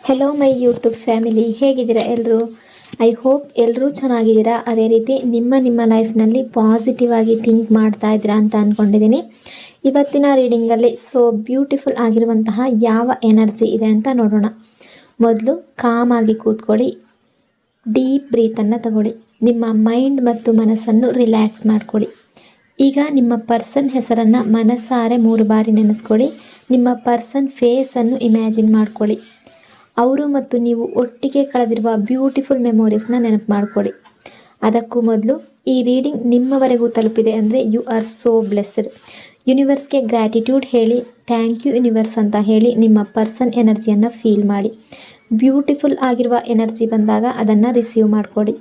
Hello my YouTube family, ಹೇಗಿದ್ದೀರಾ ಎಲ್ಲರೂ? I hope ಎಲ್ಲರೂ ಚೆನ್ನಾಗಿದ್ದೀರಾ. ಅದೇ ರೀತಿ ನಿಮ್ಮ ಲೈಫ್ನಲ್ಲಿ ಪಾಸಿಟಿವ್ ಆಗಿ ಥಿಂಕ್ ಮಾಡ್ತಾ ಇದ್ದೀರಾ ಅಂತ ಅಂದ್ಕೊಂಡಿದ್ದೀನಿ. ಇವತ್ತಿನ ರೀಡಿಂಗಲ್ಲಿ ಬ್ಯೂಟಿಫುಲ್ ಆಗಿರುವಂತಹ ಯಾವ ಎನರ್ಜಿ ಇದೆ ಅಂತ ನೋಡೋಣ. ಮೊದಲು ಕಾಮ್ ಆಗಿ ಕೂತ್ಕೊಳ್ಳಿ, ಡೀಪ್ ಬ್ರೀತನ್ನು ತಗೊಳ್ಳಿ, ನಿಮ್ಮ ಮೈಂಡ್ ಮತ್ತು ಮನಸ್ಸನ್ನು ರಿಲ್ಯಾಕ್ಸ್ ಮಾಡ್ಕೊಳ್ಳಿ. ಈಗ ನಿಮ್ಮ ಪರ್ಸನ್ ಹೆಸರನ್ನು ಮನಸ್ಸಾರೆ 3 ಬಾರಿ ನೆನೆಸ್ಕೊಳ್ಳಿ. ನಿಮ್ಮ ಪರ್ಸನ್ ಫೇಸನ್ನು ಇಮ್ಯಾಜಿನ್ ಮಾಡ್ಕೊಳ್ಳಿ. ಅವರು ಮತ್ತು ನೀವು ಒಟ್ಟಿಗೆ ಕಳೆದಿರುವ ಬ್ಯೂಟಿಫುಲ್ ಮೆಮೊರೀಸ್ನ ನೆನಪು ಮಾಡ್ಕೊಳ್ಳಿ. ಅದಕ್ಕೂ ಮೊದಲು ಈ ರೀಡಿಂಗ್ ನಿಮ್ಮವರೆಗೂ ತಲುಪಿದೆ ಅಂದರೆ ಯು ಆರ್ ಸೋ ಬ್ಲೆಸ್ಡ್. ಯೂನಿವರ್ಸ್ಗೆ ಗ್ರ್ಯಾಟಿಟ್ಯೂಡ್ ಹೇಳಿ, ಥ್ಯಾಂಕ್ ಯು ಯೂನಿವರ್ಸ್ ಅಂತ ಹೇಳಿ ನಿಮ್ಮ ಪರ್ಸನ್ ಎನರ್ಜಿಯನ್ನು ಫೀಲ್ ಮಾಡಿ. ಬ್ಯೂಟಿಫುಲ್ ಆಗಿರುವ ಎನರ್ಜಿ ಬಂದಾಗ ಅದನ್ನು ರಿಸೀವ್ ಮಾಡ್ಕೊಳ್ಳಿ.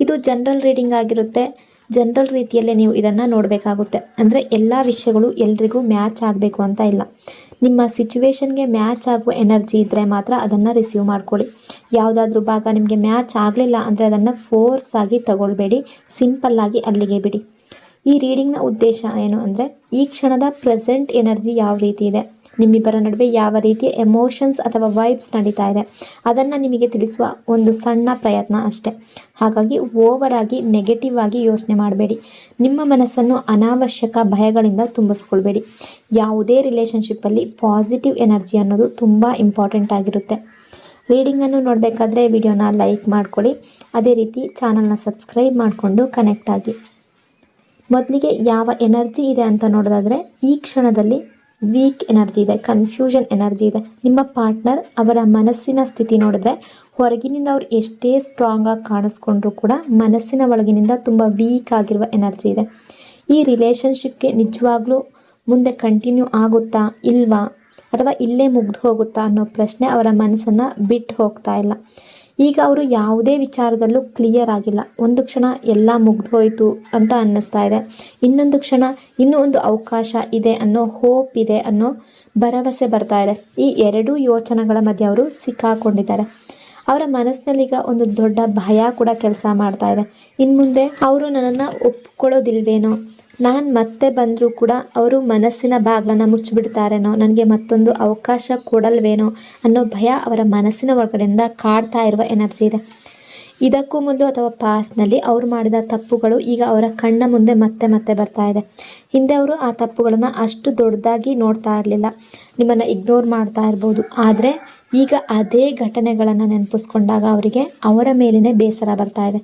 ಇದು ಜನರಲ್ ರೀಡಿಂಗ್ ಆಗಿರುತ್ತೆ. ಜನರಲ್ ರೀತಿಯಲ್ಲೇ ನೀವು ಇದನ್ನು ನೋಡಬೇಕಾಗುತ್ತೆ. ಅಂದರೆ ಎಲ್ಲ ವಿಷಯಗಳು ಎಲ್ರಿಗೂ ಮ್ಯಾಚ್ ಆಗಬೇಕು ಅಂತ ಇಲ್ಲ. ನಿಮ್ಮ ಸಿಚುವೇಶನ್ಗೆ ಮ್ಯಾಚ್ ಆಗುವ ಎನರ್ಜಿ ಇದ್ದರೆ ಮಾತ್ರ ಅದನ್ನು ರಿಸೀವ್ ಮಾಡ್ಕೊಳ್ಳಿ. ಯಾವುದಾದ್ರೂ ಭಾಗ ನಿಮಗೆ ಮ್ಯಾಚ್ ಆಗಲಿಲ್ಲ ಅಂದರೆ ಅದನ್ನು ಫೋರ್ಸ್ ಆಗಿ ತಗೊಳ್ಬೇಡಿ, ಸಿಂಪಲ್ಲಾಗಿ ಅಲ್ಲಿಗೆ ಬಿಡಿ. ಈ ರೀಡಿಂಗ್ನ ಉದ್ದೇಶ ಏನು ಅಂದರೆ, ಈ ಕ್ಷಣದ ಪ್ರೆಸೆಂಟ್ ಎನರ್ಜಿ ಯಾವ ರೀತಿ ಇದೆ, ನಿಮ್ಮಿಬ್ಬರ ನಡುವೆ ಯಾವ ರೀತಿಯ ಎಮೋಷನ್ಸ್ ಅಥವಾ ವೈಬ್ಸ್ ನಡೀತಾ ಇದೆ ಅದನ್ನು ನಿಮಗೆ ತಿಳಿಸುವ ಒಂದು ಸಣ್ಣ ಪ್ರಯತ್ನ ಅಷ್ಟೆ. ಹಾಗಾಗಿ ಓವರ್ ಆಗಿ ನೆಗೆಟಿವ್ ಆಗಿ ಯೋಚನೆ ಮಾಡಬೇಡಿ. ನಿಮ್ಮ ಮನಸ್ಸನ್ನು ಅನಾವಶ್ಯಕ ಭಯಗಳಿಂದ ತುಂಬಿಸ್ಕೊಳ್ಬೇಡಿ. ಯಾವುದೇ ರಿಲೇಷನ್ಶಿಪ್ಪಲ್ಲಿ ಪಾಸಿಟಿವ್ ಎನರ್ಜಿ ಅನ್ನೋದು ತುಂಬ ಇಂಪಾರ್ಟೆಂಟ್ ಆಗಿರುತ್ತೆ. ರೀಡಿಂಗನ್ನು ನೋಡಬೇಕಾದ್ರೆ ವಿಡಿಯೋನ ಲೈಕ್ ಮಾಡ್ಕೊಳ್ಳಿ. ಅದೇ ರೀತಿ ಚಾನಲ್ನ ಸಬ್ಸ್ಕ್ರೈಬ್ ಮಾಡಿಕೊಂಡು ಕನೆಕ್ಟ್ ಆಗಿ. ಮೊದಲಿಗೆ ಯಾವ ಎನರ್ಜಿ ಇದೆ ಅಂತ ನೋಡೋದಾದರೆ, ಈ ಕ್ಷಣದಲ್ಲಿ ವೀಕ್ ಎನರ್ಜಿ ಇದೆ, ಕನ್ಫ್ಯೂಷನ್ ಎನರ್ಜಿ ಇದೆ. ನಿಮ್ಮ ಪಾರ್ಟ್ನರ್ ಅವರ ಮನಸ್ಸಿನ ಸ್ಥಿತಿ ನೋಡಿದ್ರೆ ಹೊರಗಿನಿಂದ ಅವ್ರು ಎಷ್ಟೇ ಸ್ಟ್ರಾಂಗ್ ಆಗಿ ಕಾಣಿಸ್ಕೊಂಡ್ರೂ ಕೂಡ ಮನಸ್ಸಿನ ಒಳಗಿನಿಂದ ತುಂಬ ವೀಕ್ ಆಗಿರುವ ಎನರ್ಜಿ ಇದೆ. ಈ ರಿಲೇಷನ್ಶಿಪ್ಗೆ ನಿಜವಾಗ್ಲೂ ಮುಂದೆ ಕಂಟಿನ್ಯೂ ಆಗುತ್ತಾ ಇಲ್ವಾ, ಅಥವಾ ಇಲ್ಲೇ ಮುಗ್ದು ಹೋಗುತ್ತಾ ಅನ್ನೋ ಪ್ರಶ್ನೆ ಅವರ ಮನಸ್ಸನ್ನು ಬಿಟ್ಟು ಹೋಗ್ತಾ ಇಲ್ಲ. ಈಗ ಅವರು ಯಾವುದೇ ವಿಚಾರದಲ್ಲೂ ಕ್ಲಿಯರ್ ಆಗಿಲ್ಲ. ಒಂದು ಕ್ಷಣ ಎಲ್ಲ ಮುಗ್ದು ಹೋಯಿತು ಅಂತ ಅನ್ನಿಸ್ತಾ ಇದೆ, ಇನ್ನೊಂದು ಕ್ಷಣ ಇನ್ನೂ ಒಂದು ಅವಕಾಶ ಇದೆ ಅನ್ನೋ ಹೋಪ್ ಇದೆ ಅನ್ನೋ ಭರವಸೆ ಬರ್ತಾ ಇದೆ. ಈ ಎರಡೂ ಯೋಚನೆಗಳ ಮಧ್ಯೆ ಅವರು ಸಿಕ್ಕಾಕೊಂಡಿದ್ದಾರೆ. ಅವರ ಮನಸ್ಸಿನಲ್ಲೀಗ ಒಂದು ದೊಡ್ಡ ಭಯ ಕೂಡ ಕೆಲಸ ಮಾಡ್ತಾ ಇದೆ. ಇನ್ನು ಮುಂದೆ ಅವರು ನನ್ನನ್ನು ಒಪ್ಕೊಳ್ಳೋದಿಲ್ವೇನೋ, ನಾನು ಮತ್ತೆ ಬಂದರೂ ಕೂಡ ಅವರು ಮನಸ್ಸಿನ ಬಾಗಿಲನ್ನು ಮುಚ್ಚಿಬಿಡ್ತಾರೇನೋ, ನನಗೆ ಮತ್ತೊಂದು ಅವಕಾಶ ಕೊಡಲ್ವೇನೋ ಅನ್ನೋ ಭಯ ಅವರ ಮನಸ್ಸಿನ ಒಳಗಡೆಯಿಂದ ಕಾಡ್ತಾ ಇರುವ ಎನರ್ಜಿ ಇದೆ. ಇದಕ್ಕೂ ಮೊದಲು ಅಥವಾ ಪಾಸ್ಟ್ನಲ್ಲಿ ಅವರು ಮಾಡಿದ ತಪ್ಪುಗಳು ಈಗ ಅವರ ಕಣ್ಣ ಮುಂದೆ ಮತ್ತೆ ಮತ್ತೆ ಬರ್ತಾ ಇದೆ. ಹಿಂದೆ ಅವರು ಆ ತಪ್ಪುಗಳನ್ನು ಅಷ್ಟು ದೊಡ್ಡದಾಗಿ ನೋಡ್ತಾ ಇರಲಿಲ್ಲ, ನಿಮ್ಮನ್ನು ಇಗ್ನೋರ್ ಮಾಡ್ತಾ ಇರ್ಬೋದು. ಆದರೆ ಈಗ ಅದೇ ಘಟನೆಗಳನ್ನು ನೆನಪಿಸ್ಕೊಂಡಾಗ ಅವರಿಗೆ ಅವರ ಮೇಲಿನ ಬೇಸರ ಬರ್ತಾ ಇದೆ.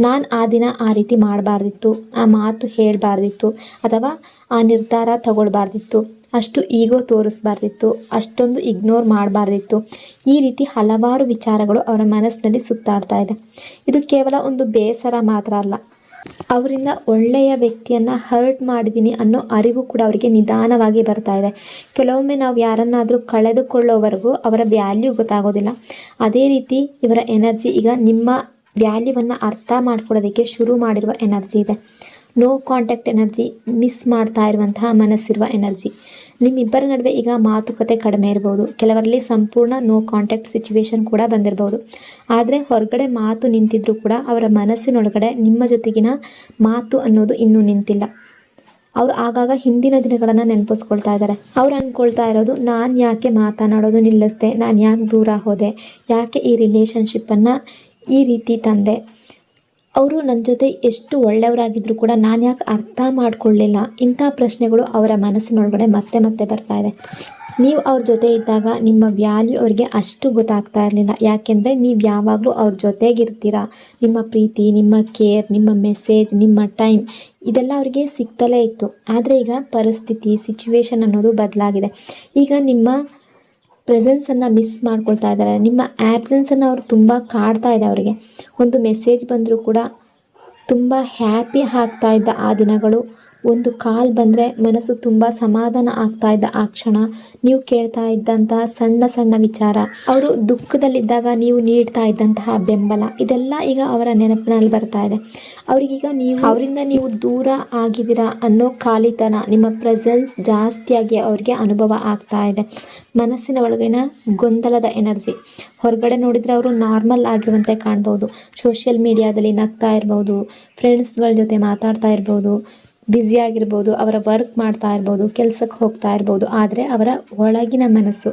ನಾನು ಆ ದಿನ ಆ ರೀತಿ ಮಾಡಬಾರ್ದಿತ್ತು, ಆ ಮಾತು ಹೇಳಬಾರ್ದಿತ್ತು, ಅಥವಾ ಆ ನಿರ್ಧಾರ ತಗೊಳ್ಬಾರ್ದಿತ್ತು, ಅಷ್ಟು ಈಗೋ ತೋರಿಸ್ಬಾರ್ದಿತ್ತು, ಅಷ್ಟೊಂದು ಇಗ್ನೋರ್ ಮಾಡಬಾರ್ದಿತ್ತು. ಈ ರೀತಿ ಹಲವಾರು ವಿಚಾರಗಳು ಅವರ ಮನಸ್ಸಿನಲ್ಲಿ ಸುತ್ತಾಡ್ತಾ ಇದೆ. ಇದು ಕೇವಲ ಒಂದು ಬೇಸರ ಮಾತ್ರ ಅಲ್ಲ, ಅವರಿಂದ ಒಳ್ಳೆಯ ವ್ಯಕ್ತಿಯನ್ನು ಹರ್ಟ್ ಮಾಡಿದ್ದೀನಿ ಅನ್ನೋ ಅರಿವು ಕೂಡ ಅವರಿಗೆ ನಿಧಾನವಾಗಿ ಬರ್ತಾ ಇದೆ. ಕೆಲವೊಮ್ಮೆ ನಾವು ಯಾರನ್ನಾದರೂ ಕಳೆದುಕೊಳ್ಳೋವರೆಗೂ ಅವರ ವ್ಯಾಲ್ಯೂ ಗೊತ್ತಾಗೋದಿಲ್ಲ. ಅದೇ ರೀತಿ ಇವರ ಎನರ್ಜಿ ಈಗ ನಿಮ್ಮ ವ್ಯಾಲ್ಯೂವನ್ನು ಅರ್ಥ ಮಾಡ್ಕೊಳ್ಳೋದಕ್ಕೆ ಶುರು ಮಾಡಿರುವ ಎನರ್ಜಿ ಇದೆ. ನೋ ಕಾಂಟ್ಯಾಕ್ಟ್ ಎನರ್ಜಿ, ಮಿಸ್ ಮಾಡ್ತಾ ಇರುವಂತಹ ಮನಸ್ಸಿರುವ ಎನರ್ಜಿ. ನಿಮ್ಮಿಬ್ಬರ ನಡುವೆ ಈಗ ಮಾತುಕತೆ ಕಡಿಮೆ ಇರ್ಬೋದು, ಕೆಲವರಲ್ಲಿ ಸಂಪೂರ್ಣ ನೋ ಕಾಂಟ್ಯಾಕ್ಟ್ ಸಿಚುವೇಶನ್ ಕೂಡ ಬಂದಿರ್ಬೋದು. ಆದರೆ ಹೊರಗಡೆ ಮಾತು ನಿಂತಿದ್ರೂ ಕೂಡ ಅವರ ಮನಸ್ಸಿನೊಳಗಡೆ ನಿಮ್ಮ ಜೊತೆಗಿನ ಮಾತು ಅನ್ನೋದು ಇನ್ನೂ ನಿಂತಿಲ್ಲ. ಅವ್ರು ಆಗಾಗ ಹಿಂದಿನ ದಿನಗಳನ್ನು ನೆನಪಿಸ್ಕೊಳ್ತಾ ಇದ್ದಾರೆ. ಅವ್ರು ಅಂದ್ಕೊಳ್ತಾ ಇರೋದು, ನಾನು ಯಾಕೆ ಮಾತನಾಡೋದು ನಿಲ್ಲಿಸ್ದೆ, ನಾನು ಯಾಕೆ ದೂರ ಹೋದೆ, ಯಾಕೆ ಈ ರಿಲೇಷನ್ಶಿಪ್ಪನ್ನು ಈ ರೀತಿ ತಂದೆ, ಅವರು ನನ್ನ ಜೊತೆ ಎಷ್ಟು ಒಳ್ಳೆಯವರಾಗಿದ್ದರೂ ಕೂಡ ನಾನು ಯಾಕೆ ಅರ್ಥ ಮಾಡ್ಕೊಳ್ಳಿಲ್ಲ. ಇಂಥ ಪ್ರಶ್ನೆಗಳು ಅವರ ಮನಸ್ಸಿನೊಳಗಡೆ ಮತ್ತೆ ಮತ್ತೆ ಬರ್ತಾ ಇದೆ. ನೀವು ಅವ್ರ ಜೊತೆ ಇದ್ದಾಗ ನಿಮ್ಮ ವ್ಯಾಲ್ಯೂ ಅವರಿಗೆ ಅಷ್ಟು ಗೊತ್ತಾಗ್ತಾ ಇರಲಿಲ್ಲ. ಯಾಕೆಂದರೆ ನೀವು ಯಾವಾಗಲೂ ಅವ್ರ ಜೊತೆಗಿರ್ತೀರ. ನಿಮ್ಮ ಪ್ರೀತಿ, ನಿಮ್ಮ ಕೇರ್, ನಿಮ್ಮ ಮೆಸೇಜ್, ನಿಮ್ಮ ಟೈಮ್ ಇದೆಲ್ಲ ಅವರಿಗೆ ಸಿಗ್ತಲೇ ಇತ್ತು. ಆದರೆ ಈಗ ಪರಿಸ್ಥಿತಿ, ಸಿಚುವೇಶನ್ ಅನ್ನೋದು ಬದಲಾಗಿದೆ. ಈಗ ನಿಮ್ಮ ಪ್ರೆಸೆನ್ಸನ್ನು ಮಿಸ್ ಮಾಡ್ಕೊಳ್ತಾ ಇದ್ದಾರೆ. ನಿಮ್ಮ ಆ್ಯಬ್ಸೆನ್ಸನ್ನು ಅವರು ತುಂಬ ಕಾಡ್ತಾ ಇದೆ. ಅವರಿಗೆ ಒಂದು ಮೆಸೇಜ್ ಬಂದರೂ ಕೂಡ ತುಂಬ ಹ್ಯಾಪಿ ಆಗ್ತಾ ಇದ್ದ ಆ ದಿನಗಳು, ಒಂದು ಕಾಲ್ ಬಂದರೆ ಮನಸ್ಸು ತುಂಬ ಸಮಾಧಾನ ಆಗ್ತಾ ಇದ್ದ ಆ ಕ್ಷಣ, ನೀವು ಕೇಳ್ತಾ ಇದ್ದಂತಹ ಸಣ್ಣ ಸಣ್ಣ ವಿಚಾರ, ಅವರು ದುಃಖದಲ್ಲಿದ್ದಾಗ ನೀವು ನೀಡ್ತಾ ಇದ್ದಂತಹ ಬೆಂಬಲ, ಇದೆಲ್ಲ ಈಗ ಅವರ ನೆನಪಿನಲ್ಲಿ ಬರ್ತಾ ಇದೆ. ಅವರಿಗೀಗ ಅವರಿಂದ ನೀವು ದೂರ ಆಗಿದ್ದೀರಾ ಅನ್ನೋ ಖಾಲಿತನ, ನಿಮ್ಮ ಪ್ರೆಸೆನ್ಸ್ ಜಾಸ್ತಿಯಾಗಿ ಅವ್ರಿಗೆ ಅನುಭವ ಆಗ್ತಾ ಇದೆ. ಮನಸ್ಸಿನ ಒಳಗಿನ ಗೊಂದಲದ ಎನರ್ಜಿ. ಹೊರಗಡೆ ನೋಡಿದರೆ ಅವರು ನಾರ್ಮಲ್ ಆಗಿರುವಂತೆ ಕಾಣ್ಬೋದು, ಸೋಷಿಯಲ್ ಮೀಡಿಯಾದಲ್ಲಿ ನಗ್ತಾ ಇರ್ಬೋದು, ಫ್ರೆಂಡ್ಸ್ಗಳ ಜೊತೆ ಮಾತಾಡ್ತಾ ಇರ್ಬೋದು, ಬ್ಯುಸಿಯಾಗಿರ್ಬೋದು, ಅವರ ವರ್ಕ್ ಮಾಡ್ತಾ ಇರ್ಬೋದು, ಕೆಲಸಕ್ಕೆ ಹೋಗ್ತಾ ಇರ್ಬೋದು. ಆದರೆ ಅವರ ಒಳಗಿನ ಮನಸ್ಸು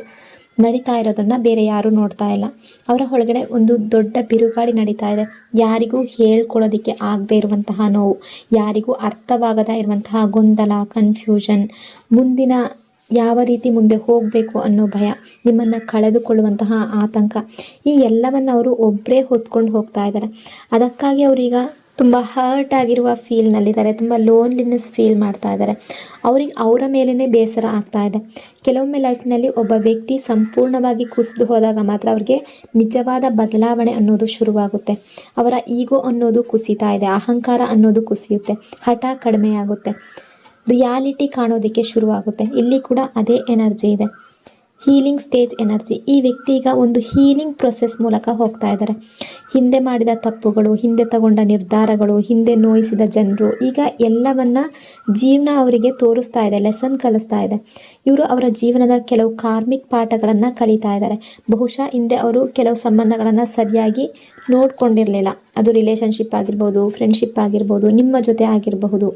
ನಡೀತಾ ಇರೋದನ್ನು ಬೇರೆ ಯಾರೂ ನೋಡ್ತಾ ಇಲ್ಲ. ಅವರ ಒಳಗಡೆ ಒಂದು ದೊಡ್ಡ ಬಿರುಗಾಳಿ ನಡೀತಾ ಇದೆ. ಯಾರಿಗೂ ಹೇಳ್ಕೊಳ್ಳೋದಕ್ಕೆ ಆಗದೇ ಇರುವಂತಹ ನೋವು, ಯಾರಿಗೂ ಅರ್ಥವಾಗದೇ ಇರುವಂತಹ ಗೊಂದಲ, ಕನ್ಫ್ಯೂಷನ್, ಮುಂದಿನ ಯಾವ ರೀತಿ ಮುಂದೆ ಹೋಗಬೇಕು ಅನ್ನೋ ಭಯ, ನಿಮ್ಮನ್ನು ಕಳೆದುಕೊಳ್ಳುವಂತಹ ಆತಂಕ, ಈ ಎಲ್ಲವನ್ನು ಅವರು ಒಬ್ಬರೇ ಹೊತ್ಕೊಂಡು ಹೋಗ್ತಾ ಇದ್ದಾರೆ. ಅದಕ್ಕಾಗಿ ಅವರೀಗ ತುಂಬ ಹರ್ಟ್ ಆಗಿರುವ ಫೀಲ್ನಲ್ಲಿದ್ದಾರೆ, ತುಂಬ ಲೋನ್ಲಿನೆಸ್ ಫೀಲ್ ಮಾಡ್ತಾ ಇದ್ದಾರೆ. ಅವ್ರಿಗೆ ಅವರ ಮೇಲೇ ಬೇಸರ ಆಗ್ತಾ ಇದೆ. ಕೆಲವೊಮ್ಮೆ ಲೈಫ್ನಲ್ಲಿ ಒಬ್ಬ ವ್ಯಕ್ತಿ ಸಂಪೂರ್ಣವಾಗಿ ಕುಸಿದು ಹೋದಾಗ ಮಾತ್ರ ಅವ್ರಿಗೆ ನಿಜವಾದ ಬದಲಾವಣೆ ಅನ್ನೋದು ಶುರುವಾಗುತ್ತೆ. ಅವರ ಈಗೋ ಅನ್ನೋದು ಕುಸಿತಾ ಇದೆ, ಅಹಂಕಾರ ಅನ್ನೋದು ಕುಸಿಯುತ್ತೆ, ಹಠ ಕಡಿಮೆ ಆಗುತ್ತೆ, ರಿಯಾಲಿಟಿ ಕಾಣೋದಕ್ಕೆ ಶುರುವಾಗುತ್ತೆ. ಇಲ್ಲಿ ಕೂಡ ಅದೇ ಎನರ್ಜಿ ಇದೆ, ಹೀಲಿಂಗ್ ಸ್ಟೇಜ್ ಎನರ್ಜಿ. ಈ ವ್ಯಕ್ತಿ ಈಗ ಒಂದು ಹೀಲಿಂಗ್ ಪ್ರೊಸೆಸ್ ಮೂಲಕ ಹೋಗ್ತಾ ಇದ್ದಾರೆ. ಹಿಂದೆ ಮಾಡಿದ ತಪ್ಪುಗಳು, ಹಿಂದೆ ತಗೊಂಡ ನಿರ್ಧಾರಗಳು, ಹಿಂದೆ ನೋಯಿಸಿದ ಜನರು, ಈಗ ಎಲ್ಲವನ್ನ ಜೀವನ ಅವರಿಗೆ ತೋರಿಸ್ತಾ ಇದೆ, ಲೆಸನ್ ಕಲಿಸ್ತಾ ಇದೆ. ಇವರು ಅವರ ಜೀವನದ ಕೆಲವು ಕಾರ್ಮಿಕ್ ಪಾಠಗಳನ್ನು ಕಲಿತಾ ಇದ್ದಾರೆ. ಬಹುಶಃ ಹಿಂದೆ ಅವರು ಕೆಲವು ಸಂಬಂಧಗಳನ್ನು ಸರಿಯಾಗಿ ನೋಡ್ಕೊಂಡಿರಲಿಲ್ಲ. ಅದು ರಿಲೇಷನ್ಶಿಪ್ ಆಗಿರ್ಬೋದು, ಫ್ರೆಂಡ್ಶಿಪ್ ಆಗಿರ್ಬೋದು, ನಿಮ್ಮ ಜೊತೆ ಆಗಿರಬಹುದು.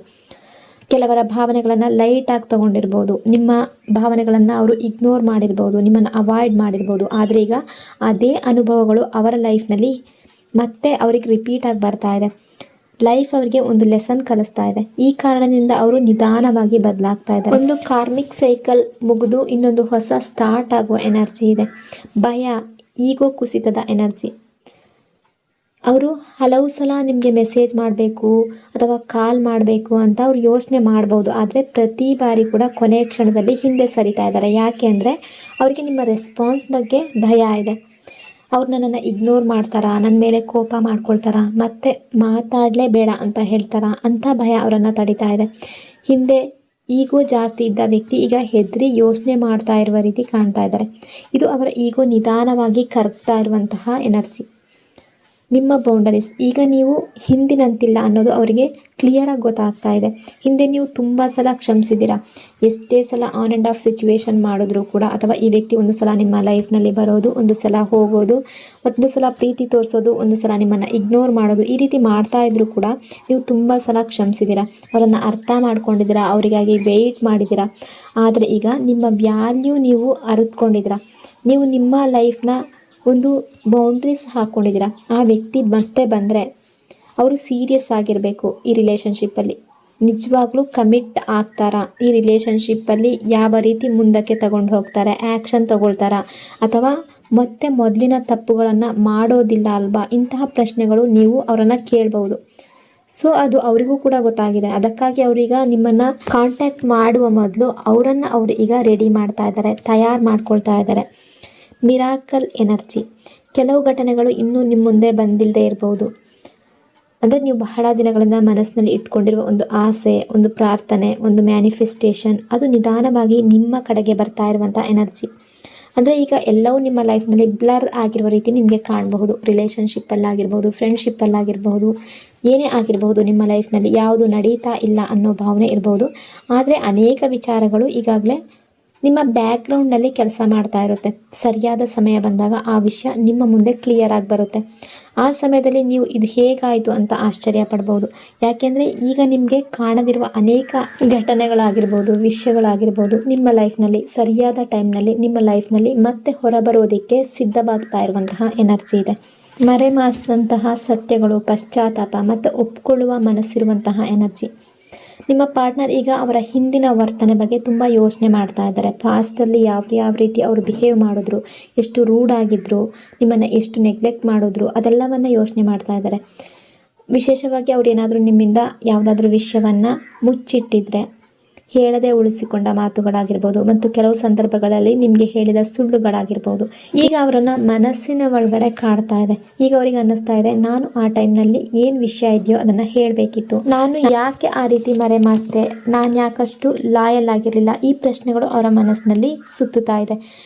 ಕೆಲವರ ಭಾವನೆಗಳನ್ನು ಲೈಟಾಗಿ ತೊಗೊಂಡಿರ್ಬೋದು, ನಿಮ್ಮ ಭಾವನೆಗಳನ್ನು ಅವರು ಇಗ್ನೋರ್ ಮಾಡಿರ್ಬೋದು, ನಿಮ್ಮನ್ನು ಅವಾಯ್ಡ್ ಮಾಡಿರ್ಬೋದು. ಆದರೆ ಈಗ ಅದೇ ಅನುಭವಗಳು ಅವರ ಲೈಫ್ನಲ್ಲಿ ಮತ್ತೆ ಅವ್ರಿಗೆ ರಿಪೀಟ್ ಆಗಿ ಬರ್ತಾ ಇದೆ. ಲೈಫ್ ಅವರಿಗೆ ಒಂದು ಲೆಸನ್ ಕಲಿಸ್ತಾ ಇದೆ. ಈ ಕಾರಣದಿಂದ ಅವರು ನಿಧಾನವಾಗಿ ಬದಲಾಗ್ತಾ ಇದ್ದಾರೆ. ಒಂದು ಕಾರ್ಮಿಕ್ ಸೈಕಲ್ ಮುಗಿದು ಇನ್ನೊಂದು ಹೊಸ ಸ್ಟಾರ್ಟ್ ಆಗುವ ಎನರ್ಜಿ ಇದೆ. ಭಯ, ಈಗೋ ಕುಸಿತದ ಎನರ್ಜಿ. ಅವರು ಹಲವು ಸಲ ನಿಮಗೆ ಮೆಸೇಜ್ ಮಾಡಬೇಕು ಅಥವಾ ಕಾಲ್ ಮಾಡಬೇಕು ಅಂತ ಅವ್ರು ಯೋಚನೆ ಮಾಡ್ಬೋದು. ಆದರೆ ಪ್ರತಿ ಬಾರಿ ಕೂಡ ಕೊನೆಯ ಕ್ಷಣದಲ್ಲಿ ಹಿಂದೆ ಸರಿತಾ ಇದ್ದಾರೆ. ಯಾಕೆ ಅಂದರೆ ಅವರಿಗೆ ನಿಮ್ಮ ರೆಸ್ಪಾನ್ಸ್ ಬಗ್ಗೆ ಭಯ ಇದೆ. ಅವ್ರು ನನ್ನನ್ನು ಇಗ್ನೋರ್ ಮಾಡ್ತಾರಾ, ನನ್ನ ಮೇಲೆ ಕೋಪ ಮಾಡ್ಕೊಳ್ತಾರಾ, ಮತ್ತೆ ಮಾತಾಡಲೇಬೇಡ ಅಂತ ಹೇಳ್ತಾರಾ ಅಂತ ಭಯ ಅವರನ್ನು ತಡಿತಾ ಇದೆ. ಹಿಂದೆ ಈಗೋ ಜಾಸ್ತಿ ಇದ್ದ ವ್ಯಕ್ತಿ ಈಗ ಹೆದರಿ ಯೋಚನೆ ಮಾಡ್ತಾ ಇರುವ ರೀತಿ ಕಾಣ್ತಾ ಇದ್ದಾರೆ. ಇದು ಅವರ ಈಗೋ ನಿಧಾನವಾಗಿ ಕರಗ್ತಾ ಇರುವಂತಹ ಎನರ್ಜಿ. ನಿಮ್ಮ ಬೌಂಡರೀಸ್ ಈಗ ನೀವು ಹಿಂದಿನಂತಿಲ್ಲ ಅನ್ನೋದು ಅವರಿಗೆ ಕ್ಲಿಯರಾಗಿ ಗೊತ್ತಾಗ್ತಾ ಇದೆ. ಹಿಂದೆ ನೀವು ತುಂಬ ಸಲ ಕ್ಷಮಿಸಿದ್ದೀರಾ. ಎಷ್ಟೇ ಸಲ ಆನ್ ಆ್ಯಂಡ್ ಆಫ್ ಸಿಚುವೇಶನ್ ಮಾಡಿದ್ರು ಕೂಡ, ಅಥವಾ ಈ ವ್ಯಕ್ತಿ ಒಂದು ಸಲ ನಿಮ್ಮ ಲೈಫ್ನಲ್ಲಿ ಬರೋದು, ಒಂದು ಸಲ ಹೋಗೋದು, ಒಂದು ಸಲ ಪ್ರೀತಿ ತೋರಿಸೋದು, ಒಂದು ಸಲ ನಿಮ್ಮನ್ನು ಇಗ್ನೋರ್ ಮಾಡೋದು, ಈ ರೀತಿ ಮಾಡ್ತಾ ಇದ್ರೂ ಕೂಡ ನೀವು ತುಂಬ ಸಲ ಕ್ಷಮಿಸಿದ್ದೀರಾ. ಅವರನ್ನು ಅರ್ಥ ಮಾಡ್ಕೊಂಡಿದ್ದೀರಾ, ಅವರಿಗಾಗಿ ವೆಯ್ಟ್ ಮಾಡಿದ್ದೀರಾ. ಆದರೆ ಈಗ ನಿಮ್ಮ ವ್ಯಾಲ್ಯೂ ನೀವು ಅರಿತುಕೊಂಡಿದ್ದೀರಾ. ನೀವು ನಿಮ್ಮ ಲೈಫ್ನ ಒಂದು ಬೌಂಡ್ರೀಸ್ ಹಾಕ್ಕೊಂಡಿದ್ದೀರಾ. ಆ ವ್ಯಕ್ತಿ ಮತ್ತೆ ಬಂದರೆ ಅವರು ಸೀರಿಯಸ್ ಆಗಿರಬೇಕು. ಈ ರಿಲೇಷನ್ಶಿಪ್ಪಲ್ಲಿ ನಿಜವಾಗ್ಲೂ ಕಮಿಟ್ ಆಗ್ತಾರಾ, ಈ ರಿಲೇಷನ್ಶಿಪ್ಪಲ್ಲಿ ಯಾವ ರೀತಿ ಮುಂದಕ್ಕೆ ತಗೊಂಡು ಹೋಗ್ತಾರೆ, ಆ್ಯಕ್ಷನ್ ತಗೊಳ್ತಾರಾ, ಅಥವಾ ಮತ್ತೆ ಮೊದಲಿನ ತಪ್ಪುಗಳನ್ನು ಮಾಡೋದಿಲ್ಲ ಅಲ್ವಾ? ಇಂತಹ ಪ್ರಶ್ನೆಗಳು ನೀವು ಅವರನ್ನು ಕೇಳ್ಬೋದು. ಸೊ ಅದು ಅವರಿಗೂ ಕೂಡ ಗೊತ್ತಾಗಿದೆ. ಅದಕ್ಕಾಗಿ ಅವರೀಗ ನಿಮ್ಮನ್ನು ಕಾಂಟ್ಯಾಕ್ಟ್ ಮಾಡುವ ಮೊದಲು ಅವರನ್ನು ಅವರು ಈಗ ರೆಡಿ ಮಾಡ್ತಾ ಇದ್ದಾರೆ, ತಯಾರು ಮಾಡ್ಕೊಳ್ತಾ ಇದ್ದಾರೆ. Miracle energy. ಕೆಲವು ಘಟನೆಗಳು ಇನ್ನೂ ನಿಮ್ಮ ಮುಂದೆ ಬಂದಿಲ್ಲದೆ ಇರ್ಬೋದು. ಅಂದರೆ ನೀವು ಬಹಳ ದಿನಗಳಿಂದ ಮನಸ್ಸಿನಲ್ಲಿ ಇಟ್ಕೊಂಡಿರುವ ಒಂದು ಆಸೆ, ಒಂದು ಪ್ರಾರ್ಥನೆ, ಒಂದು ಮ್ಯಾನಿಫೆಸ್ಟೇಷನ್, ಅದು ನಿಧಾನವಾಗಿ ನಿಮ್ಮ ಕಡೆಗೆ ಬರ್ತಾ ಇರುವಂಥ ಎನರ್ಜಿ. ಅಂದರೆ ಈಗ ಎಲ್ಲವೂ ನಿಮ್ಮ ಲೈಫ್ನಲ್ಲಿ ಬ್ಲರ್ ಆಗಿರುವ ರೀತಿ ನಿಮಗೆ ಕಾಣಬಹುದು. ರಿಲೇಷನ್ಶಿಪ್ಪಲ್ಲಾಗಿರ್ಬೋದು, ಫ್ರೆಂಡ್ಶಿಪ್ಪಲ್ಲಾಗಿರ್ಬೋದು, ಏನೇ ಆಗಿರಬಹುದು, ನಿಮ್ಮ ಲೈಫ್ನಲ್ಲಿ ಯಾವುದು ನಡೀತಾ ಇಲ್ಲ ಅನ್ನೋ ಭಾವನೆ ಇರ್ಬೋದು. ಆದರೆ ಅನೇಕ ವಿಚಾರಗಳು ಈಗಾಗಲೇ ನಿಮ್ಮ ಬ್ಯಾಕ್ಗ್ರೌಂಡ್ನಲ್ಲಿ ಕೆಲಸ ಮಾಡ್ತಾ ಇರುತ್ತೆ. ಸರಿಯಾದ ಸಮಯ ಬಂದಾಗ ಆ ವಿಷಯ ನಿಮ್ಮ ಮುಂದೆ ಕ್ಲಿಯರ್ ಆಗಿ ಬರುತ್ತೆ. ಆ ಸಮಯದಲ್ಲಿ ನೀವು ಇದು ಹೇಗಾಯಿತು ಅಂತ ಆಶ್ಚರ್ಯ ಪಡ್ಬೋದು. ಯಾಕೆಂದರೆ ಈಗ ನಿಮಗೆ ಕಾಣದಿರುವ ಅನೇಕ ಘಟನೆಗಳಾಗಿರ್ಬೋದು, ವಿಷಯಗಳಾಗಿರ್ಬೋದು ನಿಮ್ಮ ಲೈಫ್ನಲ್ಲಿ ಸರಿಯಾದ ಟೈಮ್ನಲ್ಲಿ ನಿಮ್ಮ ಲೈಫ್ನಲ್ಲಿ ಮತ್ತೆ ಹೊರಬರೋದಕ್ಕೆ ಸಿದ್ಧವಾಗ್ತಾ ಇರುವಂತಹ ಎನರ್ಜಿ ಇದೆ. ಮರೆಮಾಚಿದಂತಹ ಸತ್ಯಗಳು, ಪಶ್ಚಾತ್ತಾಪ ಮತ್ತು ಒಪ್ಕೊಳ್ಳುವ ಮನಸ್ಸಿರುವಂತಹ ಎನರ್ಜಿ. ನಿಮ್ಮ ಪಾರ್ಟ್ನರ್ ಈಗ ಅವರ ಹಿಂದಿನ ವರ್ತನೆ ಬಗ್ಗೆ ತುಂಬ ಯೋಚನೆ ಮಾಡ್ತಾ ಇದ್ದಾರೆ. ಪಾಸ್ಟಲ್ಲಿ ಯಾವ ರೀತಿ ಅವರು ಬಿಹೇವ್ ಮಾಡಿದ್ರು, ಎಷ್ಟು ರೂಡ್ ಆಗಿದ್ರು, ನಿಮ್ಮನ್ನು ಎಷ್ಟು ನೆಗ್ಲೆಕ್ಟ್ ಮಾಡಿದ್ರು, ಅದೆಲ್ಲವನ್ನು ಯೋಚನೆ ಮಾಡ್ತಾ ಇದ್ದಾರೆ. ವಿಶೇಷವಾಗಿ ಅವ್ರು ಏನಾದರೂ ನಿಮ್ಮಿಂದ ಯಾವುದಾದ್ರೂ ವಿಷಯವನ್ನು ಮುಚ್ಚಿಟ್ಟಿದ್ರೆ, ಹೇಳದೆ ಉಳಿಸಿಕೊಂಡ ಮಾತುಗಳಾಗಿರ್ಬೋದು, ಮತ್ತು ಕೆಲವು ಸಂದರ್ಭಗಳಲ್ಲಿ ನಿಮಗೆ ಹೇಳಿದ ಸುಳ್ಳುಗಳಾಗಿರ್ಬೋದು, ಈಗ ಅವರನ್ನು ಮನಸ್ಸಿನ ಒಳಗಡೆ ಕಾಡ್ತಾ ಇದೆ. ಈಗ ಅವರಿಗೆ ಅನ್ನಿಸ್ತಾ ಇದೆ, ನಾನು ಆ ಟೈಮ್ನಲ್ಲಿ ಏನು ವಿಷಯ ಇದೆಯೋ ಅದನ್ನು ಹೇಳಬೇಕಿತ್ತು, ನಾನು ಯಾಕೆ ಆ ರೀತಿ ಮರೆಮಾಚಿದೆ, ನಾನು ಯಾಕಷ್ಟು ಲಾಯಲ್ ಆಗಿರಲಿಲ್ಲ. ಈ ಪ್ರಶ್ನೆಗಳು ಅವರ ಮನಸ್ಸಿನಲ್ಲಿ ಸುತ್ತುತ್ತಾ ಇದೆ.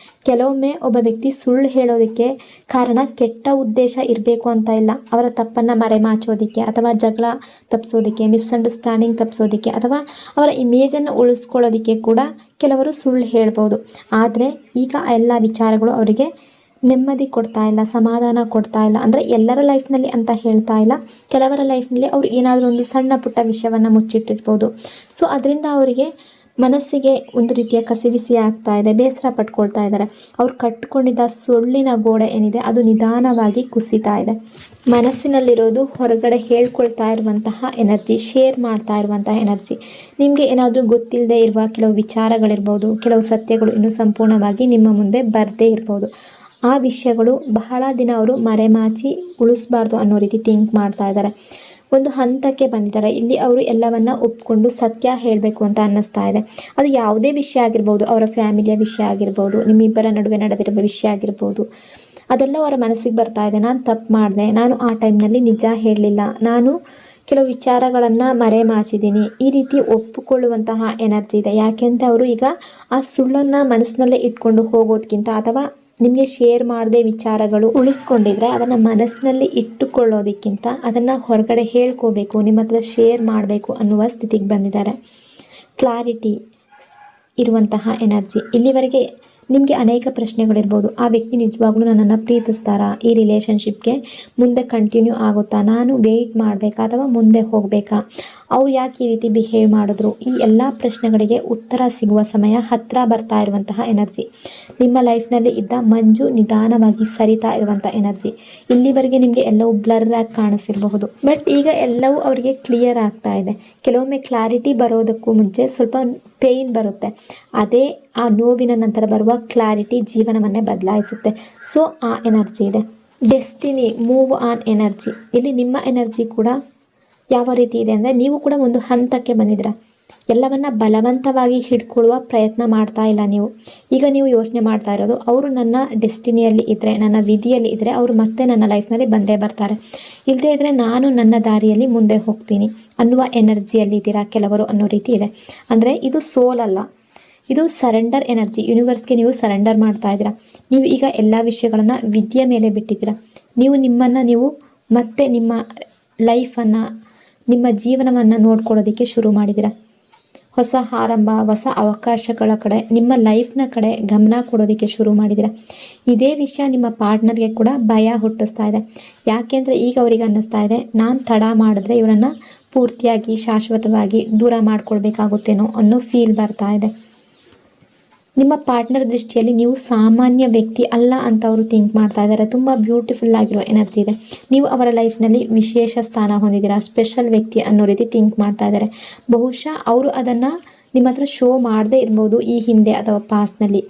ಕೆಲವೊಮ್ಮೆ ಒಬ್ಬ ವ್ಯಕ್ತಿ ಸುಳ್ಳು ಹೇಳೋದಕ್ಕೆ ಕಾರಣ ಕೆಟ್ಟ ಉದ್ದೇಶ ಇರಬೇಕು ಅಂತ ಇಲ್ಲ. ಅವರ ತಪ್ಪನ್ನು ಮರೆಮಾಚೋದಕ್ಕೆ, ಅಥವಾ ಜಗಳ ತಪ್ಪಿಸೋದಕ್ಕೆ, ಮಿಸ್ಅಂಡರ್ಸ್ಟ್ಯಾಂಡಿಂಗ್ ತಪ್ಪಿಸೋದಕ್ಕೆ, ಅಥವಾ ಅವರ ಇಮೇಜನ್ನು ಉಳಿಸ್ಕೊಳ್ಳೋದಕ್ಕೆ ಕೂಡ ಕೆಲವರು ಸುಳ್ಳು ಹೇಳ್ಬೋದು. ಆದರೆ ಈಗ ಎಲ್ಲ ವಿಚಾರಗಳು ಅವರಿಗೆ ನೆಮ್ಮದಿ ಕೊಡ್ತಾ ಇಲ್ಲ, ಸಮಾಧಾನ ಕೊಡ್ತಾ ಇಲ್ಲ. ಅಂದರೆ ಎಲ್ಲರ ಲೈಫ್ನಲ್ಲಿ ಅಂತ ಹೇಳ್ತಾ ಇಲ್ಲ, ಕೆಲವರ ಲೈಫ್ನಲ್ಲಿ ಅವರು ಏನಾದರೂ ಒಂದು ಸಣ್ಣ ಪುಟ್ಟ ವಿಷಯವನ್ನು ಮುಚ್ಚಿಟ್ಟಿರ್ಬೋದು. ಸೊ ಅದರಿಂದ ಅವರಿಗೆ ಮನಸ್ಸಿಗೆ ಒಂದು ರೀತಿಯ ಕಸಿವಿಸಿ ಆಗ್ತಾ ಇದೆ, ಬೇಸರ ಪಟ್ಕೊಳ್ತಾ ಇದ್ದಾರೆ. ಅವ್ರು ಕಟ್ಕೊಂಡಿದ್ದ ಸುಳ್ಳಿನ ಗೋಡೆ ಏನಿದೆ ಅದು ನಿಧಾನವಾಗಿ ಕುಸಿತಾ ಇದೆ. ಮನಸ್ಸಿನಲ್ಲಿರೋದು ಹೊರಗಡೆ ಹೇಳ್ಕೊಳ್ತಾ ಇರುವಂತಹ ಎನರ್ಜಿ, ಶೇರ್ ಮಾಡ್ತಾ ಇರುವಂತಹ ಎನರ್ಜಿ. ನಿಮಗೆ ಏನಾದರೂ ಗೊತ್ತಿಲ್ಲದೆ ಇರುವ ಕೆಲವು ವಿಚಾರಗಳಿರ್ಬೋದು, ಕೆಲವು ಸತ್ಯಗಳು ಇನ್ನೂ ಸಂಪೂರ್ಣವಾಗಿ ನಿಮ್ಮ ಮುಂದೆ ಬರದೇ ಇರ್ಬೋದು. ಆ ವಿಷಯಗಳು ಬಹಳ ದಿನ ಅವರು ಮರೆಮಾಚಿ ಉಳಿಸ್ಬಾರ್ದು ಅನ್ನೋ ರೀತಿ ಥಿಂಕ್ ಮಾಡ್ತಾ ಇದ್ದಾರೆ. ಒಂದು ಹಂತಕ್ಕೆ ಬಂದಿದ್ದಾರೆ. ಇಲ್ಲಿ ಅವರು ಎಲ್ಲವನ್ನ ಒಪ್ಕೊಂಡು ಸತ್ಯ ಹೇಳಬೇಕು ಅಂತ ಅನ್ನಿಸ್ತಾ ಇದೆ. ಅದು ಯಾವುದೇ ವಿಷಯ ಆಗಿರ್ಬೋದು, ಅವರ ಫ್ಯಾಮಿಲಿಯ ವಿಷಯ ಆಗಿರ್ಬೋದು, ನಿಮ್ಮಿಬ್ಬರ ನಡುವೆ ನಡೆದಿರುವ ವಿಷಯ ಆಗಿರ್ಬೋದು, ಅದೆಲ್ಲ ಅವರ ಮನಸ್ಸಿಗೆ ಬರ್ತಾ ಇದೆ. ನಾನು ತಪ್ಪು ಮಾಡಿದೆ, ನಾನು ಆ ಟೈಮ್ನಲ್ಲಿ ನಿಜ ಹೇಳಲಿಲ್ಲ, ನಾನು ಕೆಲವು ವಿಚಾರಗಳನ್ನು ಮರೆಮಾಚಿದ್ದೀನಿ, ಈ ರೀತಿ ಒಪ್ಪಿಕೊಳ್ಳುವಂತಹ ಎನರ್ಜಿ ಇದೆ. ಯಾಕೆಂದರೆ ಅವರು ಈಗ ಆ ಸುಳ್ಳನ್ನು ಮನಸ್ಸಿನಲ್ಲೇ ಇಟ್ಕೊಂಡು ಹೋಗೋದಕ್ಕಿಂತ ಅಥವಾ ನಿಮಗೆ ಶೇರ್ ಮಾಡದೆ ವಿಚಾರಗಳು ಉಳಿಸ್ಕೊಂಡಿದ್ರೆ ಅದನ್ನು ಮನಸ್ಸಿನಲ್ಲಿ ಇಟ್ಟುಕೊಳ್ಳೋದಕ್ಕಿಂತ ಅದನ್ನು ಹೊರಗಡೆ ಹೇಳ್ಕೋಬೇಕು, ನಿಮ್ಮ ಹತ್ರ ಶೇರ್ ಮಾಡಬೇಕು ಅನ್ನುವ ಸ್ಥಿತಿಗೆ ಬಂದಿದ್ದಾರೆ. ಕ್ಲಾರಿಟಿ ಇರುವಂತಹ ಎನರ್ಜಿ. ಇಲ್ಲಿವರೆಗೆ ನಿಮಗೆ ಅನೇಕ ಪ್ರಶ್ನೆಗಳಿರ್ಬೋದು. ಆ ವ್ಯಕ್ತಿ ನಿಜವಾಗ್ಲೂ ನನ್ನನ್ನು ಪ್ರೀತಿಸ್ತಾರಾ, ಈ ರಿಲೇಷನ್ಶಿಪ್ಗೆ ಮುಂದೆ ಕಂಟಿನ್ಯೂ ಆಗುತ್ತಾ, ನಾನು ವೆಯ್ಟ್ ಮಾಡಬೇಕಾ ಅಥವಾ ಮುಂದೆ ಹೋಗಬೇಕಾ, ಅವ್ರು ಯಾಕೆ ಈ ರೀತಿ ಬಿಹೇವ್ ಮಾಡಿದ್ರು, ಈ ಎಲ್ಲ ಪ್ರಶ್ನೆಗಳಿಗೆ ಉತ್ತರ ಸಿಗುವ ಸಮಯ ಹತ್ತಿರ ಬರ್ತಾ ಇರುವಂತಹ ಎನರ್ಜಿ. ನಿಮ್ಮ ಲೈಫ್ನಲ್ಲಿ ಇದ್ದ ಮಂಜು ನಿಧಾನವಾಗಿ ಸರಿತಾ ಇರುವಂಥ ಎನರ್ಜಿ. ಇಲ್ಲಿವರೆಗೆ ನಿಮಗೆ ಎಲ್ಲವೂ ಬ್ಲರ್ ಆಗಿ ಕಾಣಿಸಿರಬಹುದು, ಬಟ್ ಈಗ ಎಲ್ಲವೂ ಅವರಿಗೆ ಕ್ಲಿಯರ್ ಆಗ್ತಾ ಇದೆ. ಕೆಲವೊಮ್ಮೆ ಕ್ಲಾರಿಟಿ ಬರೋದಕ್ಕೂ ಮುಂಚೆ ಸ್ವಲ್ಪ ಪೇಯ್ನ್ ಬರುತ್ತೆ. ಅದೇ ಆ ನೋವಿನ ನಂತರ ಬರುವ ಕ್ಲಾರಿಟಿ ಜೀವನವನ್ನೇ ಬದಲಾಯಿಸುತ್ತೆ. ಸೊ ಆ ಎನರ್ಜಿ ಇದೆ. Destiny move on energy. ಇಲ್ಲಿ ನಿಮ್ಮ ಎನರ್ಜಿ ಕೂಡ ಯಾವ ರೀತಿ ಇದೆ ಅಂದರೆ, ನೀವು ಕೂಡ ಒಂದು ಹಂತಕ್ಕೆ ಬಂದಿದ್ದೀರ. ಎಲ್ಲವನ್ನ ಬಲವಂತವಾಗಿ ಹಿಡ್ಕೊಳ್ಳುವ ಪ್ರಯತ್ನ ಮಾಡ್ತಾ ಇಲ್ಲ ನೀವು. ಈಗ ನೀವು ಯೋಚನೆ ಮಾಡ್ತಾ ಇರೋದು, ಅವರು ನನ್ನ ಡೆಸ್ಟಿನಿಯಲ್ಲಿ ಇದ್ದರೆ, ನನ್ನ ವಿಧಿಯಲ್ಲಿ ಇದ್ದರೆ ಅವರು ಮತ್ತೆ ನನ್ನ ಲೈಫ್ನಲ್ಲಿ ಬಂದೇ ಬರ್ತಾರೆ, ಇಲ್ಲದೇ ಇದ್ದರೆ ನಾನು ನನ್ನ ದಾರಿಯಲ್ಲಿ ಮುಂದೆ ಹೋಗ್ತೀನಿ ಅನ್ನುವ ಎನರ್ಜಿಯಲ್ಲಿ ಇದ್ದೀರಾ ಕೆಲವರು ಅನ್ನೋ ರೀತಿ ಇದೆ. ಅಂದರೆ ಇದು ಸೋಲ್ ಅಲ್ಲ, ಇದು ಸರೆಂಡರ್ ಎನರ್ಜಿ. ಯೂನಿವರ್ಸ್ಗೆ ನೀವು ಸರೆಂಡರ್ ಮಾಡ್ತಾ ಇದ್ದೀರಾ. ನೀವು ಈಗ ಎಲ್ಲ ವಿಷಯಗಳನ್ನು ವಿದ್ಯೆ ಮೇಲೆ ಬಿಟ್ಟಿದ್ದೀರಾ. ನೀವು ನಿಮ್ಮನ್ನು ನೀವು ಮತ್ತೆ ನಿಮ್ಮ ಲೈಫನ್ನು, ನಿಮ್ಮ ಜೀವನವನ್ನು ನೋಡ್ಕೊಳ್ಳೋದಕ್ಕೆ ಶುರು ಮಾಡಿದ್ದೀರಾ. ಹೊಸ ಆರಂಭ, ಹೊಸ ಅವಕಾಶಗಳ ಕಡೆ, ನಿಮ್ಮ ಲೈಫ್ನ ಕಡೆ ಗಮನ ಕೊಡೋದಕ್ಕೆ ಶುರು ಮಾಡಿದ್ದೀರಾ. ಇದೇ ವಿಷಯ ನಿಮ್ಮ ಪಾರ್ಟ್ನರ್ಗೆ ಕೂಡ ಭಯ ಹುಟ್ಟಿಸ್ತಾ ಇದೆ. ಯಾಕೆಂದರೆ ಈಗ ಅವರಿಗೆ ಅನ್ನಿಸ್ತಾ ಇದೆ, ನಾನು ತಡ ಮಾಡಿದ್ರೆ ಇವರನ್ನು ಪೂರ್ತಿಯಾಗಿ ಶಾಶ್ವತವಾಗಿ ದೂರ ಮಾಡ್ಕೊಳ್ಬೇಕಾಗುತ್ತೇನೋ ಅನ್ನೋ ಫೀಲ್ ಬರ್ತಾ ಇದೆ. ನಿಮ್ಮ ಪಾರ್ಟ್ನರ್ ದೃಷ್ಟಿಯಲ್ಲಿ ನೀವು ಸಾಮಾನ್ಯ ವ್ಯಕ್ತಿ ಅಲ್ಲ ಅಂತ ಅವರು ಥಿಂಕ್ ಮಾಡ್ತಾ ಇದ್ದಾರೆ. ತುಂಬ ಬ್ಯೂಟಿಫುಲ್ ಆಗಿರೋ ಎನರ್ಜಿ ಇದೆ. ನೀವು ಅವರ ಲೈಫ್ನಲ್ಲಿ ವಿಶೇಷ ಸ್ಥಾನ ಹೊಂದಿದ್ದೀರಾ, ಸ್ಪೆಷಲ್ ವ್ಯಕ್ತಿ ಅನ್ನೋ ರೀತಿ ಥಿಂಕ್ ಮಾಡ್ತಾ ಇದ್ದಾರೆ. ಬಹುಶಃ ಅವರು ಅದನ್ನು ನಿಮ್ಮ ಹತ್ರ ಶೋ ಮಾಡದೇ ಇರ್ಬೋದು ಈ ಹಿಂದೆ ಅಥವಾ ಪಾಸ್ಟ್ನಲ್ಲಿ,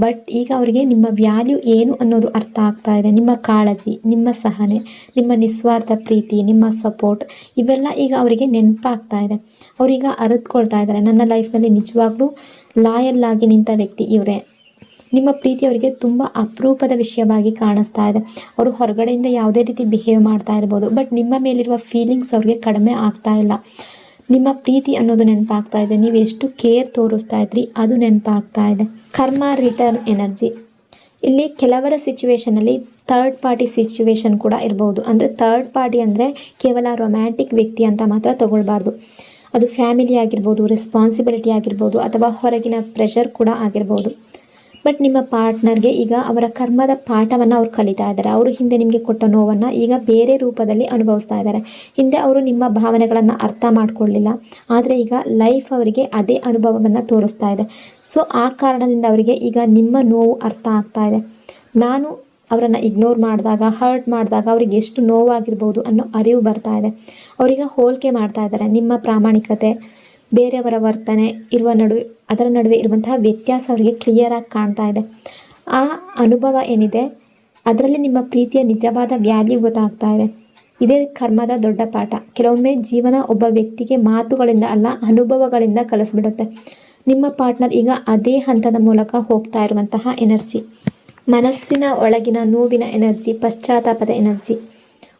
ಬಟ್ ಈಗ ಅವರಿಗೆ ನಿಮ್ಮ ವ್ಯಾಲ್ಯೂ ಏನು ಅನ್ನೋದು ಅರ್ಥ ಆಗ್ತಾ ಇದೆ. ನಿಮ್ಮ ಕಾಳಜಿ, ನಿಮ್ಮ ಸಹನೆ, ನಿಮ್ಮ ನಿಸ್ವಾರ್ಥ ಪ್ರೀತಿ, ನಿಮ್ಮ ಸಪೋರ್ಟ್, ಇವೆಲ್ಲ ಈಗ ಅವರಿಗೆ ನೆನಪಾಗ್ತಾ ಇದೆ. ಅವರೀಗ ಅರಿತುಕೊಳ್ತಾ ಇದ್ದಾರೆ, ನನ್ನ ಲೈಫ್ನಲ್ಲಿ ನಿಜವಾಗ್ಲೂ ಲಾಯಲ್ ಆಗಿ ನಿಂತ ವ್ಯಕ್ತಿ ಇವರೇ. ನಿಮ್ಮ ಪ್ರೀತಿ ಅವರಿಗೆ ತುಂಬ ಅಪರೂಪದ ವಿಷಯವಾಗಿ ಕಾಣಿಸ್ತಾ ಇದೆ. ಅವರು ಹೊರಗಡೆಯಿಂದ ಯಾವುದೇ ರೀತಿ ಬಿಹೇವ್ ಮಾಡ್ತಾ ಇರ್ಬೋದು, ಬಟ್ ನಿಮ್ಮ ಮೇಲಿರುವ ಫೀಲಿಂಗ್ಸ್ ಅವ್ರಿಗೆ ಕಡಿಮೆ ಆಗ್ತಾ ಇಲ್ಲ. ನಿಮ್ಮ ಪ್ರೀತಿ ಅನ್ನೋದು ನೆನಪಾಗ್ತಾ ಇದೆ. ನೀವು ಎಷ್ಟು ಕೇರ್ ತೋರಿಸ್ತಾ ಇದ್ರಿ ಅದು ನೆನಪಾಗ್ತಾ ಇದೆ. ಕರ್ಮ ರಿಟರ್ನ್ ಎನರ್ಜಿ. ಇಲ್ಲಿ ಕೆಲವರ ಸಿಚುವೇಷನಲ್ಲಿ ಥರ್ಡ್ ಪಾರ್ಟಿ ಸಿಚುವೇಶನ್ ಕೂಡ ಇರ್ಬೋದು. ಅಂದರೆ ಥರ್ಡ್ ಪಾರ್ಟಿ ಅಂದರೆ ಕೇವಲ ರೊಮ್ಯಾಂಟಿಕ್ ವ್ಯಕ್ತಿ ಅಂತ ಮಾತ್ರ ತಗೊಳ್ಬಾರ್ದು. ಅದು ಫ್ಯಾಮಿಲಿ ಆಗಿರ್ಬೋದು, ರೆಸ್ಪಾನ್ಸಿಬಿಲಿಟಿ ಆಗಿರ್ಬೋದು, ಅಥವಾ ಹೊರಗಿನ ಪ್ರೆಷರ್ ಕೂಡ ಆಗಿರ್ಬೋದು. ಬಟ್ ನಿಮ್ಮ ಪಾರ್ಟ್ನರ್ಗೆ ಈಗ ಅವರ ಕರ್ಮದ ಪಾಠವನ್ನು ಅವ್ರು ಕಲಿತಾ ಇದ್ದಾರೆ. ಅವರು ಹಿಂದೆ ನಿಮಗೆ ಕೊಟ್ಟ ನೋವನ್ನು ಈಗ ಬೇರೆ ರೂಪದಲ್ಲಿ ಅನುಭವಿಸ್ತಾ ಇದ್ದಾರೆ. ಹಿಂದೆ ಅವರು ನಿಮ್ಮ ಭಾವನೆಗಳನ್ನು ಅರ್ಥ ಮಾಡ್ಕೊಳ್ಳಿಲ್ಲ, ಆದರೆ ಈಗ ಲೈಫ್ ಅವರಿಗೆ ಅದೇ ಅನುಭವವನ್ನು ತೋರಿಸ್ತಾ ಇದೆ. ಸೊ ಆ ಕಾರಣದಿಂದ ಅವರಿಗೆ ಈಗ ನಿಮ್ಮ ನೋವು ಅರ್ಥ ಆಗ್ತಾ ಇದೆ. ನಾನು ಅವರನ್ನು ಇಗ್ನೋರ್ ಮಾಡಿದಾಗ, ಹರ್ಟ್ ಮಾಡಿದಾಗ ಅವ್ರಿಗೆ ಎಷ್ಟು ನೋವಾಗಿರ್ಬೋದು ಅನ್ನೋ ಅರಿವು ಬರ್ತಾ ಇದೆ. ಅವರೀಗ ಹೋಲಿಕೆ ಮಾಡ್ತಾ ಇದ್ದಾರೆ. ನಿಮ್ಮ ಪ್ರಾಮಾಣಿಕತೆ, ಬೇರೆಯವರ ವರ್ತನೆ ಅದರ ನಡುವೆ ಇರುವಂತಹ ವ್ಯತ್ಯಾಸ ಅವರಿಗೆ ಕ್ಲಿಯರಾಗಿ ಕಾಣ್ತಾ ಇದೆ. ಆ ಅನುಭವ ಏನಿದೆ ಅದರಲ್ಲಿ ನಿಮ್ಮ ಪ್ರೀತಿಯ ನಿಜವಾದ ವ್ಯಾಲ್ಯೂ ಗೊತ್ತಾಗ್ತಾ ಇದೆ. ಇದೇ ಕರ್ಮದ ದೊಡ್ಡ ಪಾಠ. ಕೆಲವೊಮ್ಮೆ ಜೀವನ ಒಬ್ಬ ವ್ಯಕ್ತಿಗೆ ಮಾತುಗಳಿಂದ ಅಲ್ಲ, ಅನುಭವಗಳಿಂದ ಕಲಿಸ್ಬಿಡುತ್ತೆ. ನಿಮ್ಮ ಪಾರ್ಟ್ನರ್ ಈಗ ಅದೇ ಹಂತದ ಮೂಲಕ ಹೋಗ್ತಾ ಇರುವಂತಹ ಎನರ್ಜಿ. ಮನಸ್ಸಿನ ಒಳಗಿನ ನೋವಿನ ಎನರ್ಜಿ, ಪಶ್ಚಾತ್ತಾಪದ ಎನರ್ಜಿ.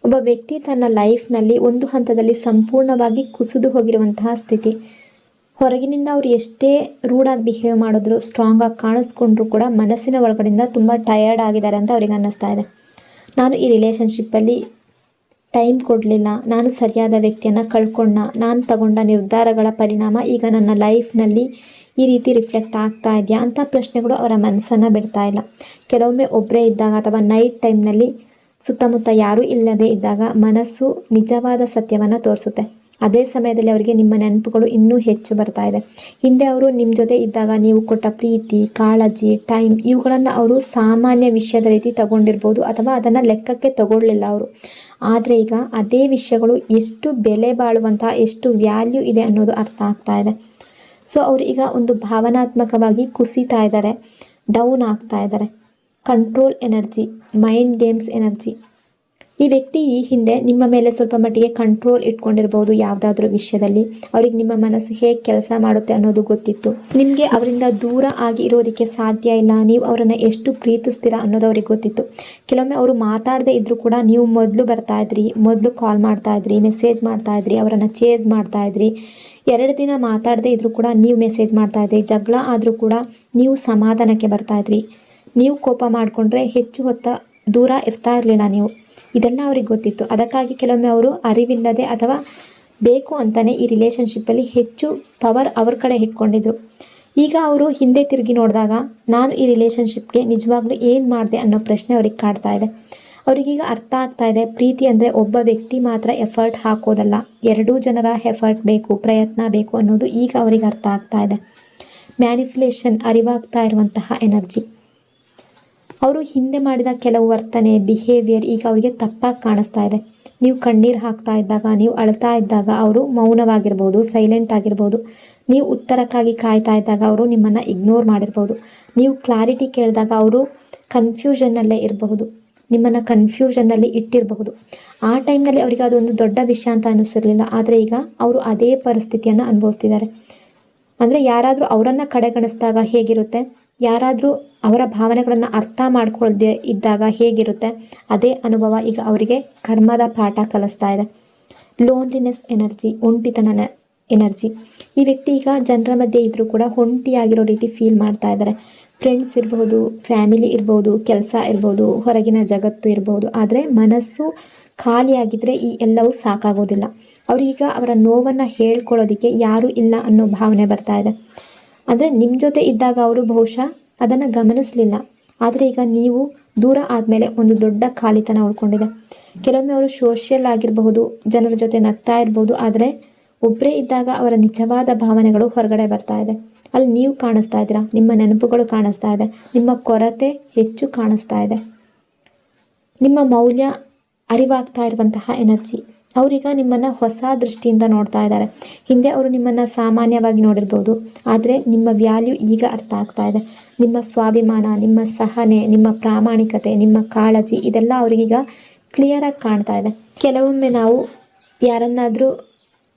ಒಬ್ಬ ವ್ಯಕ್ತಿ ತನ್ನ ಲೈಫ್ನಲ್ಲಿ ಒಂದು ಹಂತದಲ್ಲಿ ಸಂಪೂರ್ಣವಾಗಿ ಕುಸಿದು ಹೋಗಿರುವಂತಹ ಸ್ಥಿತಿ. ಹೊರಗಿನಿಂದ ಅವರು ಎಷ್ಟೇ ರೂಢಾಗಿ ಬಿಹೇವ್ ಮಾಡಿದ್ರು, ಸ್ಟ್ರಾಂಗ್ ಆಗಿ ಕಾಣಿಸ್ಕೊಂಡ್ರು ಕೂಡ ಮನಸ್ಸಿನ ಒಳಗಡೆಯಿಂದ ತುಂಬ ಟಯರ್ಡ್ ಆಗಿದ್ದಾರೆ ಅಂತ ಅವ್ರಿಗೆ ಅನ್ನಿಸ್ತಾ ಇದೆ. ನಾನು ಈ ರಿಲೇಷನ್ಶಿಪ್ಪಲ್ಲಿ ಟೈಮ್ ಕೊಡಲಿಲ್ಲ, ನಾನು ಸರಿಯಾದ ವ್ಯಕ್ತಿಯನ್ನು ಕಳ್ಕೊಂಡ, ನಾನು ತಗೊಂಡ ನಿರ್ಧಾರಗಳ ಪರಿಣಾಮ ಈಗ ನನ್ನ ಲೈಫ್ನಲ್ಲಿ ಈ ರೀತಿ ರಿಫ್ಲೆಕ್ಟ್ ಆಗ್ತಾ ಇದೆಯಾ ಅಂತ ಪ್ರಶ್ನೆಗಳು ಅವರ ಮನಸ್ಸನ್ನು ಬಿಡ್ತಾ ಇಲ್ಲ. ಕೆಲವೊಮ್ಮೆ ಒಬ್ಬರೇ ಇದ್ದಾಗ ಅಥವಾ ನೈಟ್ ಟೈಮ್ನಲ್ಲಿ ಸುತ್ತಮುತ್ತ ಯಾರೂ ಇಲ್ಲದೆ ಇದ್ದಾಗ ಮನಸ್ಸು ನಿಜವಾದ ಸತ್ಯವನ್ನು ತೋರಿಸುತ್ತೆ. ಅದೇ ಸಮಯದಲ್ಲಿ ಅವರಿಗೆ ನಿಮ್ಮ ನೆನಪುಗಳು ಇನ್ನೂ ಹೆಚ್ಚು ಬರ್ತಾ ಇದೆ. ಹಿಂದೆ ಅವರು ನಿಮ್ಮ ಜೊತೆ ಇದ್ದಾಗ ನೀವು ಕೊಟ್ಟ ಪ್ರೀತಿ, ಕಾಳಜಿ, ಟೈಮ್ ಇವುಗಳನ್ನು ಅವರು ಸಾಮಾನ್ಯ ವಿಷಯದ ರೀತಿ ತಗೊಂಡಿರ್ಬೋದು ಅಥವಾ ಅದನ್ನು ಲೆಕ್ಕಕ್ಕೆ ತಗೊಳ್ಳಿಲ್ಲ ಅವರು. ಆದರೆ ಈಗ ಅದೇ ವಿಷಯಗಳು ಎಷ್ಟು ಬೆಲೆ ಬಾಳುವಂತಹ, ಎಷ್ಟು ವ್ಯಾಲ್ಯೂ ಇದೆ ಅನ್ನೋದು ಅರ್ಥ ಆಗ್ತಾ ಇದೆ. ಸೊ ಅವರು ಈಗ ಒಂದು ಭಾವನಾತ್ಮಕವಾಗಿ ಕುಸಿತಾ ಇದ್ದಾರೆ, ಡೌನ್ ಆಗ್ತಾ ಇದ್ದಾರೆ. Control energy, mind games energy. ಈ ವ್ಯಕ್ತಿ ಈ ಹಿಂದೆ ನಿಮ್ಮ ಮೇಲೆ ಸ್ವಲ್ಪ ಮಟ್ಟಿಗೆ ಕಂಟ್ರೋಲ್ ಇಟ್ಕೊಂಡಿರ್ಬೋದು ಯಾವುದಾದ್ರೂ ವಿಷಯದಲ್ಲಿ. ಅವ್ರಿಗೆ ನಿಮ್ಮ ಮನಸ್ಸು ಹೇಗೆ ಕೆಲಸ ಮಾಡುತ್ತೆ ಅನ್ನೋದು ಗೊತ್ತಿತ್ತು. ನಿಮಗೆ ಅವರಿಂದ ದೂರ ಆಗಿ ಇರೋದಕ್ಕೆ ಸಾಧ್ಯ ಇಲ್ಲ, ನೀವು ಅವರನ್ನು ಎಷ್ಟು ಪ್ರೀತಿಸ್ತೀರಾ ಅನ್ನೋದು ಅವ್ರಿಗೆ ಗೊತ್ತಿತ್ತು. ಕೆಲವೊಮ್ಮೆ ಅವರು ಮಾತಾಡದೇ ಇದ್ದರೂ ಕೂಡ ನೀವು ಮೊದಲು ಬರ್ತಾ ಇದ್ರಿ, ಮೊದಲು ಕಾಲ್ ಮಾಡ್ತಾ ಇದ್ರಿ, ಮೆಸೇಜ್ ಮಾಡ್ತಾ ಇದ್ರಿ, ಅವರನ್ನು ಚೇಸ್ ಮಾಡ್ತಾ ಇದ್ರಿ. 2 ದಿನ ಮಾತಾಡದೇ ಇದ್ದರೂ ಕೂಡ ನೀವು ಮೆಸೇಜ್ ಮಾಡ್ತಾ ಇದ್ರಿ. ಜಗಳ ಆದರೂ ಕೂಡ ನೀವು ಸಮಾಧಾನಕ್ಕೆ ಬರ್ತಾ ಇದ್ರಿ. ನೀವು ಕೋಪ ಮಾಡಿಕೊಂಡ್ರೆ ಹೆಚ್ಚು ಹೊತ್ತ ದೂರ ಇರ್ತಾ ಇರಲಿಲ್ಲ ನೀವು. ಇದೆಲ್ಲ ಅವ್ರಿಗೆ ಗೊತ್ತಿತ್ತು. ಅದಕ್ಕಾಗಿ ಕೆಲವೊಮ್ಮೆ ಅವರು ಅರಿವಿಲ್ಲದೆ ಅಥವಾ ಬೇಕು ಅಂತಲೇ ಈ ರಿಲೇಷನ್ಶಿಪ್ಪಲ್ಲಿ ಹೆಚ್ಚು ಪವರ್ ಅವ್ರ ಕಡೆ ಇಟ್ಕೊಂಡಿದ್ರು. ಈಗ ಅವರು ಹಿಂದೆ ತಿರುಗಿ ನೋಡಿದಾಗ ನಾನು ಈ ರಿಲೇಷನ್ಶಿಪ್ಗೆ ನಿಜವಾಗ್ಲೂ ಏನು ಮಾಡಿದೆ ಅನ್ನೋ ಪ್ರಶ್ನೆ ಅವ್ರಿಗೆ ಕಾಡ್ತಾ ಇದೆ. ಅವ್ರಿಗೀಗ ಅರ್ಥ ಆಗ್ತಾ ಇದೆ, ಪ್ರೀತಿ ಅಂದರೆ ಒಬ್ಬ ವ್ಯಕ್ತಿ ಮಾತ್ರ ಎಫರ್ಟ್ ಹಾಕೋದಲ್ಲ, 2 ಜನರ ಎಫರ್ಟ್ ಬೇಕು, ಪ್ರಯತ್ನ ಬೇಕು ಅನ್ನೋದು ಈಗ ಅವ್ರಿಗೆ ಅರ್ಥ ಆಗ್ತಾ ಇದೆ. ಮ್ಯಾನಿಪ್ಯುಲೇಷನ್ ಅರಿವಾಗ್ತಾ ಇರುವಂತಹ ಎನರ್ಜಿ. ಅವರು ಹಿಂದೆ ಮಾಡಿದ ಕೆಲವು ವರ್ತನೆ, ಬಿಹೇವಿಯರ್ ಈಗ ಅವರಿಗೆ ತಪ್ಪಾಗಿ ಕಾಣಿಸ್ತಾ ಇದೆ. ನೀವು ಕಣ್ಣೀರು ಹಾಕ್ತಾ ಇದ್ದಾಗ, ನೀವು ಅಳ್ತಾ ಇದ್ದಾಗ ಅವರು ಮೌನವಾಗಿರ್ಬೋದು, ಸೈಲೆಂಟ್ ಆಗಿರ್ಬೋದು. ನೀವು ಉತ್ತರಕ್ಕಾಗಿ ಕಾಯ್ತಾ ಇದ್ದಾಗ ಅವರು ನಿಮ್ಮನ್ನು ಇಗ್ನೋರ್ ಮಾಡಿರ್ಬೋದು. ನೀವು ಕ್ಲಾರಿಟಿ ಕೇಳಿದಾಗ ಅವರು ಕನ್ಫ್ಯೂಷನ್ನಲ್ಲೇ ಇರಬಹುದು, ನಿಮ್ಮನ್ನು ಕನ್ಫ್ಯೂಷನ್ನಲ್ಲಿ ಇಟ್ಟಿರಬಹುದು. ಆ ಟೈಮ್ನಲ್ಲಿ ಅವರಿಗೆ ಅದೊಂದು ದೊಡ್ಡ ವಿಷಯ ಅಂತ ಅನ್ನಿಸಿರಲಿಲ್ಲ. ಆದರೆ ಈಗ ಅವರು ಅದೇ ಪರಿಸ್ಥಿತಿಯನ್ನು ಅನುಭವಿಸ್ತಿದ್ದಾರೆ. ಅಂದರೆ ಯಾರಾದರೂ ಅವರನ್ನು ಕಡೆಗಣಿಸಿದಾಗ ಹೇಗಿರುತ್ತೆ, ಯಾರಾದರೂ ಅವರ ಭಾವನೆಗಳನ್ನು ಅರ್ಥ ಮಾಡ್ಕೊಳ್ಳದೆ ಇದ್ದಾಗ ಹೇಗಿರುತ್ತೆ, ಅದೇ ಅನುಭವ ಈಗ ಅವರಿಗೆ ಕರ್ಮದ ಪಾಠ ಕಲಿಸ್ತಾ ಇದೆ. ಲೋನ್ಲಿನೆಸ್ ಎನರ್ಜಿ, ಒಂಟಿತನ ಎನರ್ಜಿ. ಈ ವ್ಯಕ್ತಿ ಈಗ ಜನರ ಮಧ್ಯೆ ಇದ್ದರೂ ಕೂಡ ಒಂಟಿಯಾಗಿರೋ ರೀತಿ ಫೀಲ್ ಮಾಡ್ತಾ ಇದ್ದಾರೆ. ಫ್ರೆಂಡ್ಸ್ ಇರ್ಬೋದು, ಫ್ಯಾಮಿಲಿ ಇರ್ಬೋದು, ಕೆಲಸ ಇರ್ಬೋದು, ಹೊರಗಿನ ಜಗತ್ತು ಇರ್ಬೋದು. ಆದರೆ ಮನಸ್ಸು ಖಾಲಿಯಾಗಿದ್ದರೆ ಈ ಎಲ್ಲವೂ ಸಾಕಾಗೋದಿಲ್ಲ. ಅವರೀಗ ಅವರ ನೋವನ್ನು ಹೇಳ್ಕೊಳ್ಳೋದಕ್ಕೆ ಯಾರೂ ಇಲ್ಲ ಅನ್ನೋ ಭಾವನೆ ಬರ್ತಾ ಇದೆ. ಅಂದರೆ ನಿಮ್ಮ ಜೊತೆ ಇದ್ದಾಗ ಅವರು ಬಹುಶಃ ಅದನ್ನು ಗಮನಿಸಲಿಲ್ಲ. ಆದರೆ ಈಗ ನೀವು ದೂರ ಆದಮೇಲೆ ಒಂದು ದೊಡ್ಡ ಖಾಲಿತನ ಉಳ್ಕೊಂಡಿದೆ. ಕೆಲವೊಮ್ಮೆ ಅವರು ಸೋಷಿಯಲ್ ಆಗಿರಬಹುದು, ಜನರ ಜೊತೆ ನಗ್ತಾ ಇರ್ಬೋದು. ಆದರೆ ಒಬ್ಬರೇ ಇದ್ದಾಗ ಅವರ ನಿಜವಾದ ಭಾವನೆಗಳು ಹೊರಗಡೆ ಬರ್ತಾ ಇದೆ. ಅಲ್ಲಿ ನೀವು ಕಾಣಿಸ್ತಾ ಇದ್ದೀರಾ, ನಿಮ್ಮ ನೆನಪುಗಳು ಕಾಣಿಸ್ತಾ ಇದೆ, ನಿಮ್ಮ ಕೊರತೆ ಹೆಚ್ಚು ಕಾಣಿಸ್ತಾ ಇದೆ. ನಿಮ್ಮ ಮೌಲ್ಯ ಅರಿವಾಗ್ತಾ ಇರುವಂತಹ ಎನರ್ಜಿ. ಅವರೀಗ ನಿಮ್ಮನ್ನು ಹೊಸ ದೃಷ್ಟಿಯಿಂದ ನೋಡ್ತಾ ಇದ್ದಾರೆ. ಹಿಂದೆ ಅವರು ನಿಮ್ಮನ್ನು ಸಾಮಾನ್ಯವಾಗಿ ನೋಡಿರ್ಬೋದು, ಆದರೆ ನಿಮ್ಮ ವ್ಯಾಲ್ಯೂ ಈಗ ಅರ್ಥ ಆಗ್ತಾ ಇದೆ. ನಿಮ್ಮ ಸ್ವಾಭಿಮಾನ, ನಿಮ್ಮ ಸಹನೆ, ನಿಮ್ಮ ಪ್ರಾಮಾಣಿಕತೆ, ನಿಮ್ಮ ಕಾಳಜಿ ಇದೆಲ್ಲ ಅವರಿಗೀಗ ಕ್ಲಿಯರಾಗಿ ಕಾಣ್ತಾ ಇದೆ. ಕೆಲವೊಮ್ಮೆ ನಾವು ಯಾರನ್ನಾದರೂ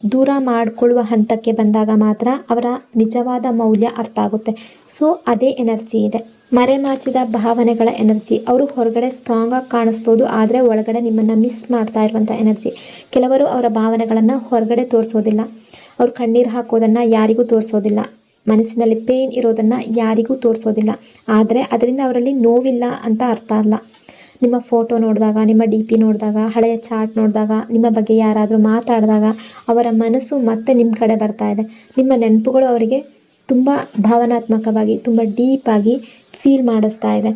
ದೂರ ಮಾಡಿಕೊಳ್ಳುವ ಹಂತಕ್ಕೆ ಬಂದಾಗ ಮಾತ್ರ ಅವರ ನಿಜವಾದ ಮೌಲ್ಯ ಅರ್ಥ ಆಗುತ್ತೆ. ಸೊ ಅದೇ ಎನರ್ಜಿ ಇದೆ. ಮರೆಮಾಚಿದ ಭಾವನೆಗಳ ಎನರ್ಜಿ. ಅವರು ಹೊರಗಡೆ ಸ್ಟ್ರಾಂಗಾಗಿ ಕಾಣಿಸ್ಬೋದು, ಆದರೆ ಒಳಗಡೆ ನಿಮ್ಮನ್ನು ಮಿಸ್ ಮಾಡ್ತಾ ಇರುವಂಥ ಎನರ್ಜಿ. ಕೆಲವರು ಅವರ ಭಾವನೆಗಳನ್ನು ಹೊರಗಡೆ ತೋರಿಸೋದಿಲ್ಲ. ಅವರು ಕಣ್ಣೀರು ಹಾಕೋದನ್ನು ಯಾರಿಗೂ ತೋರಿಸೋದಿಲ್ಲ, ಮನಸ್ಸಿನಲ್ಲಿ ಪೇಯ್ನ್ ಇರೋದನ್ನು ಯಾರಿಗೂ ತೋರಿಸೋದಿಲ್ಲ. ಆದರೆ ಅದರಿಂದ ಅವರಲ್ಲಿ ನೋವಿಲ್ಲ ಅಂತ ಅರ್ಥ ಅಲ್ಲ. ನಿಮ್ಮ ಫೋಟೋ ನೋಡಿದಾಗ, ನಿಮ್ಮ DP ನೋಡಿದಾಗ, ಹಳೆಯ ಚಾರ್ಟ್ ನೋಡಿದಾಗ, ನಿಮ್ಮ ಬಗ್ಗೆ ಯಾರಾದರೂ ಮಾತಾಡಿದಾಗ ಅವರ ಮನಸ್ಸು ಮತ್ತೆ ನಿಮ್ಮ ಕಡೆ ಬರ್ತಾ ಇದೆ. ನಿಮ್ಮ ನೆನಪುಗಳು ಅವರಿಗೆ ತುಂಬ ಭಾವನಾತ್ಮಕವಾಗಿ, ತುಂಬ ಡೀಪಾಗಿ ಫೀಲ್ ಮಾಡಿಸ್ತಾ ಇದೆ.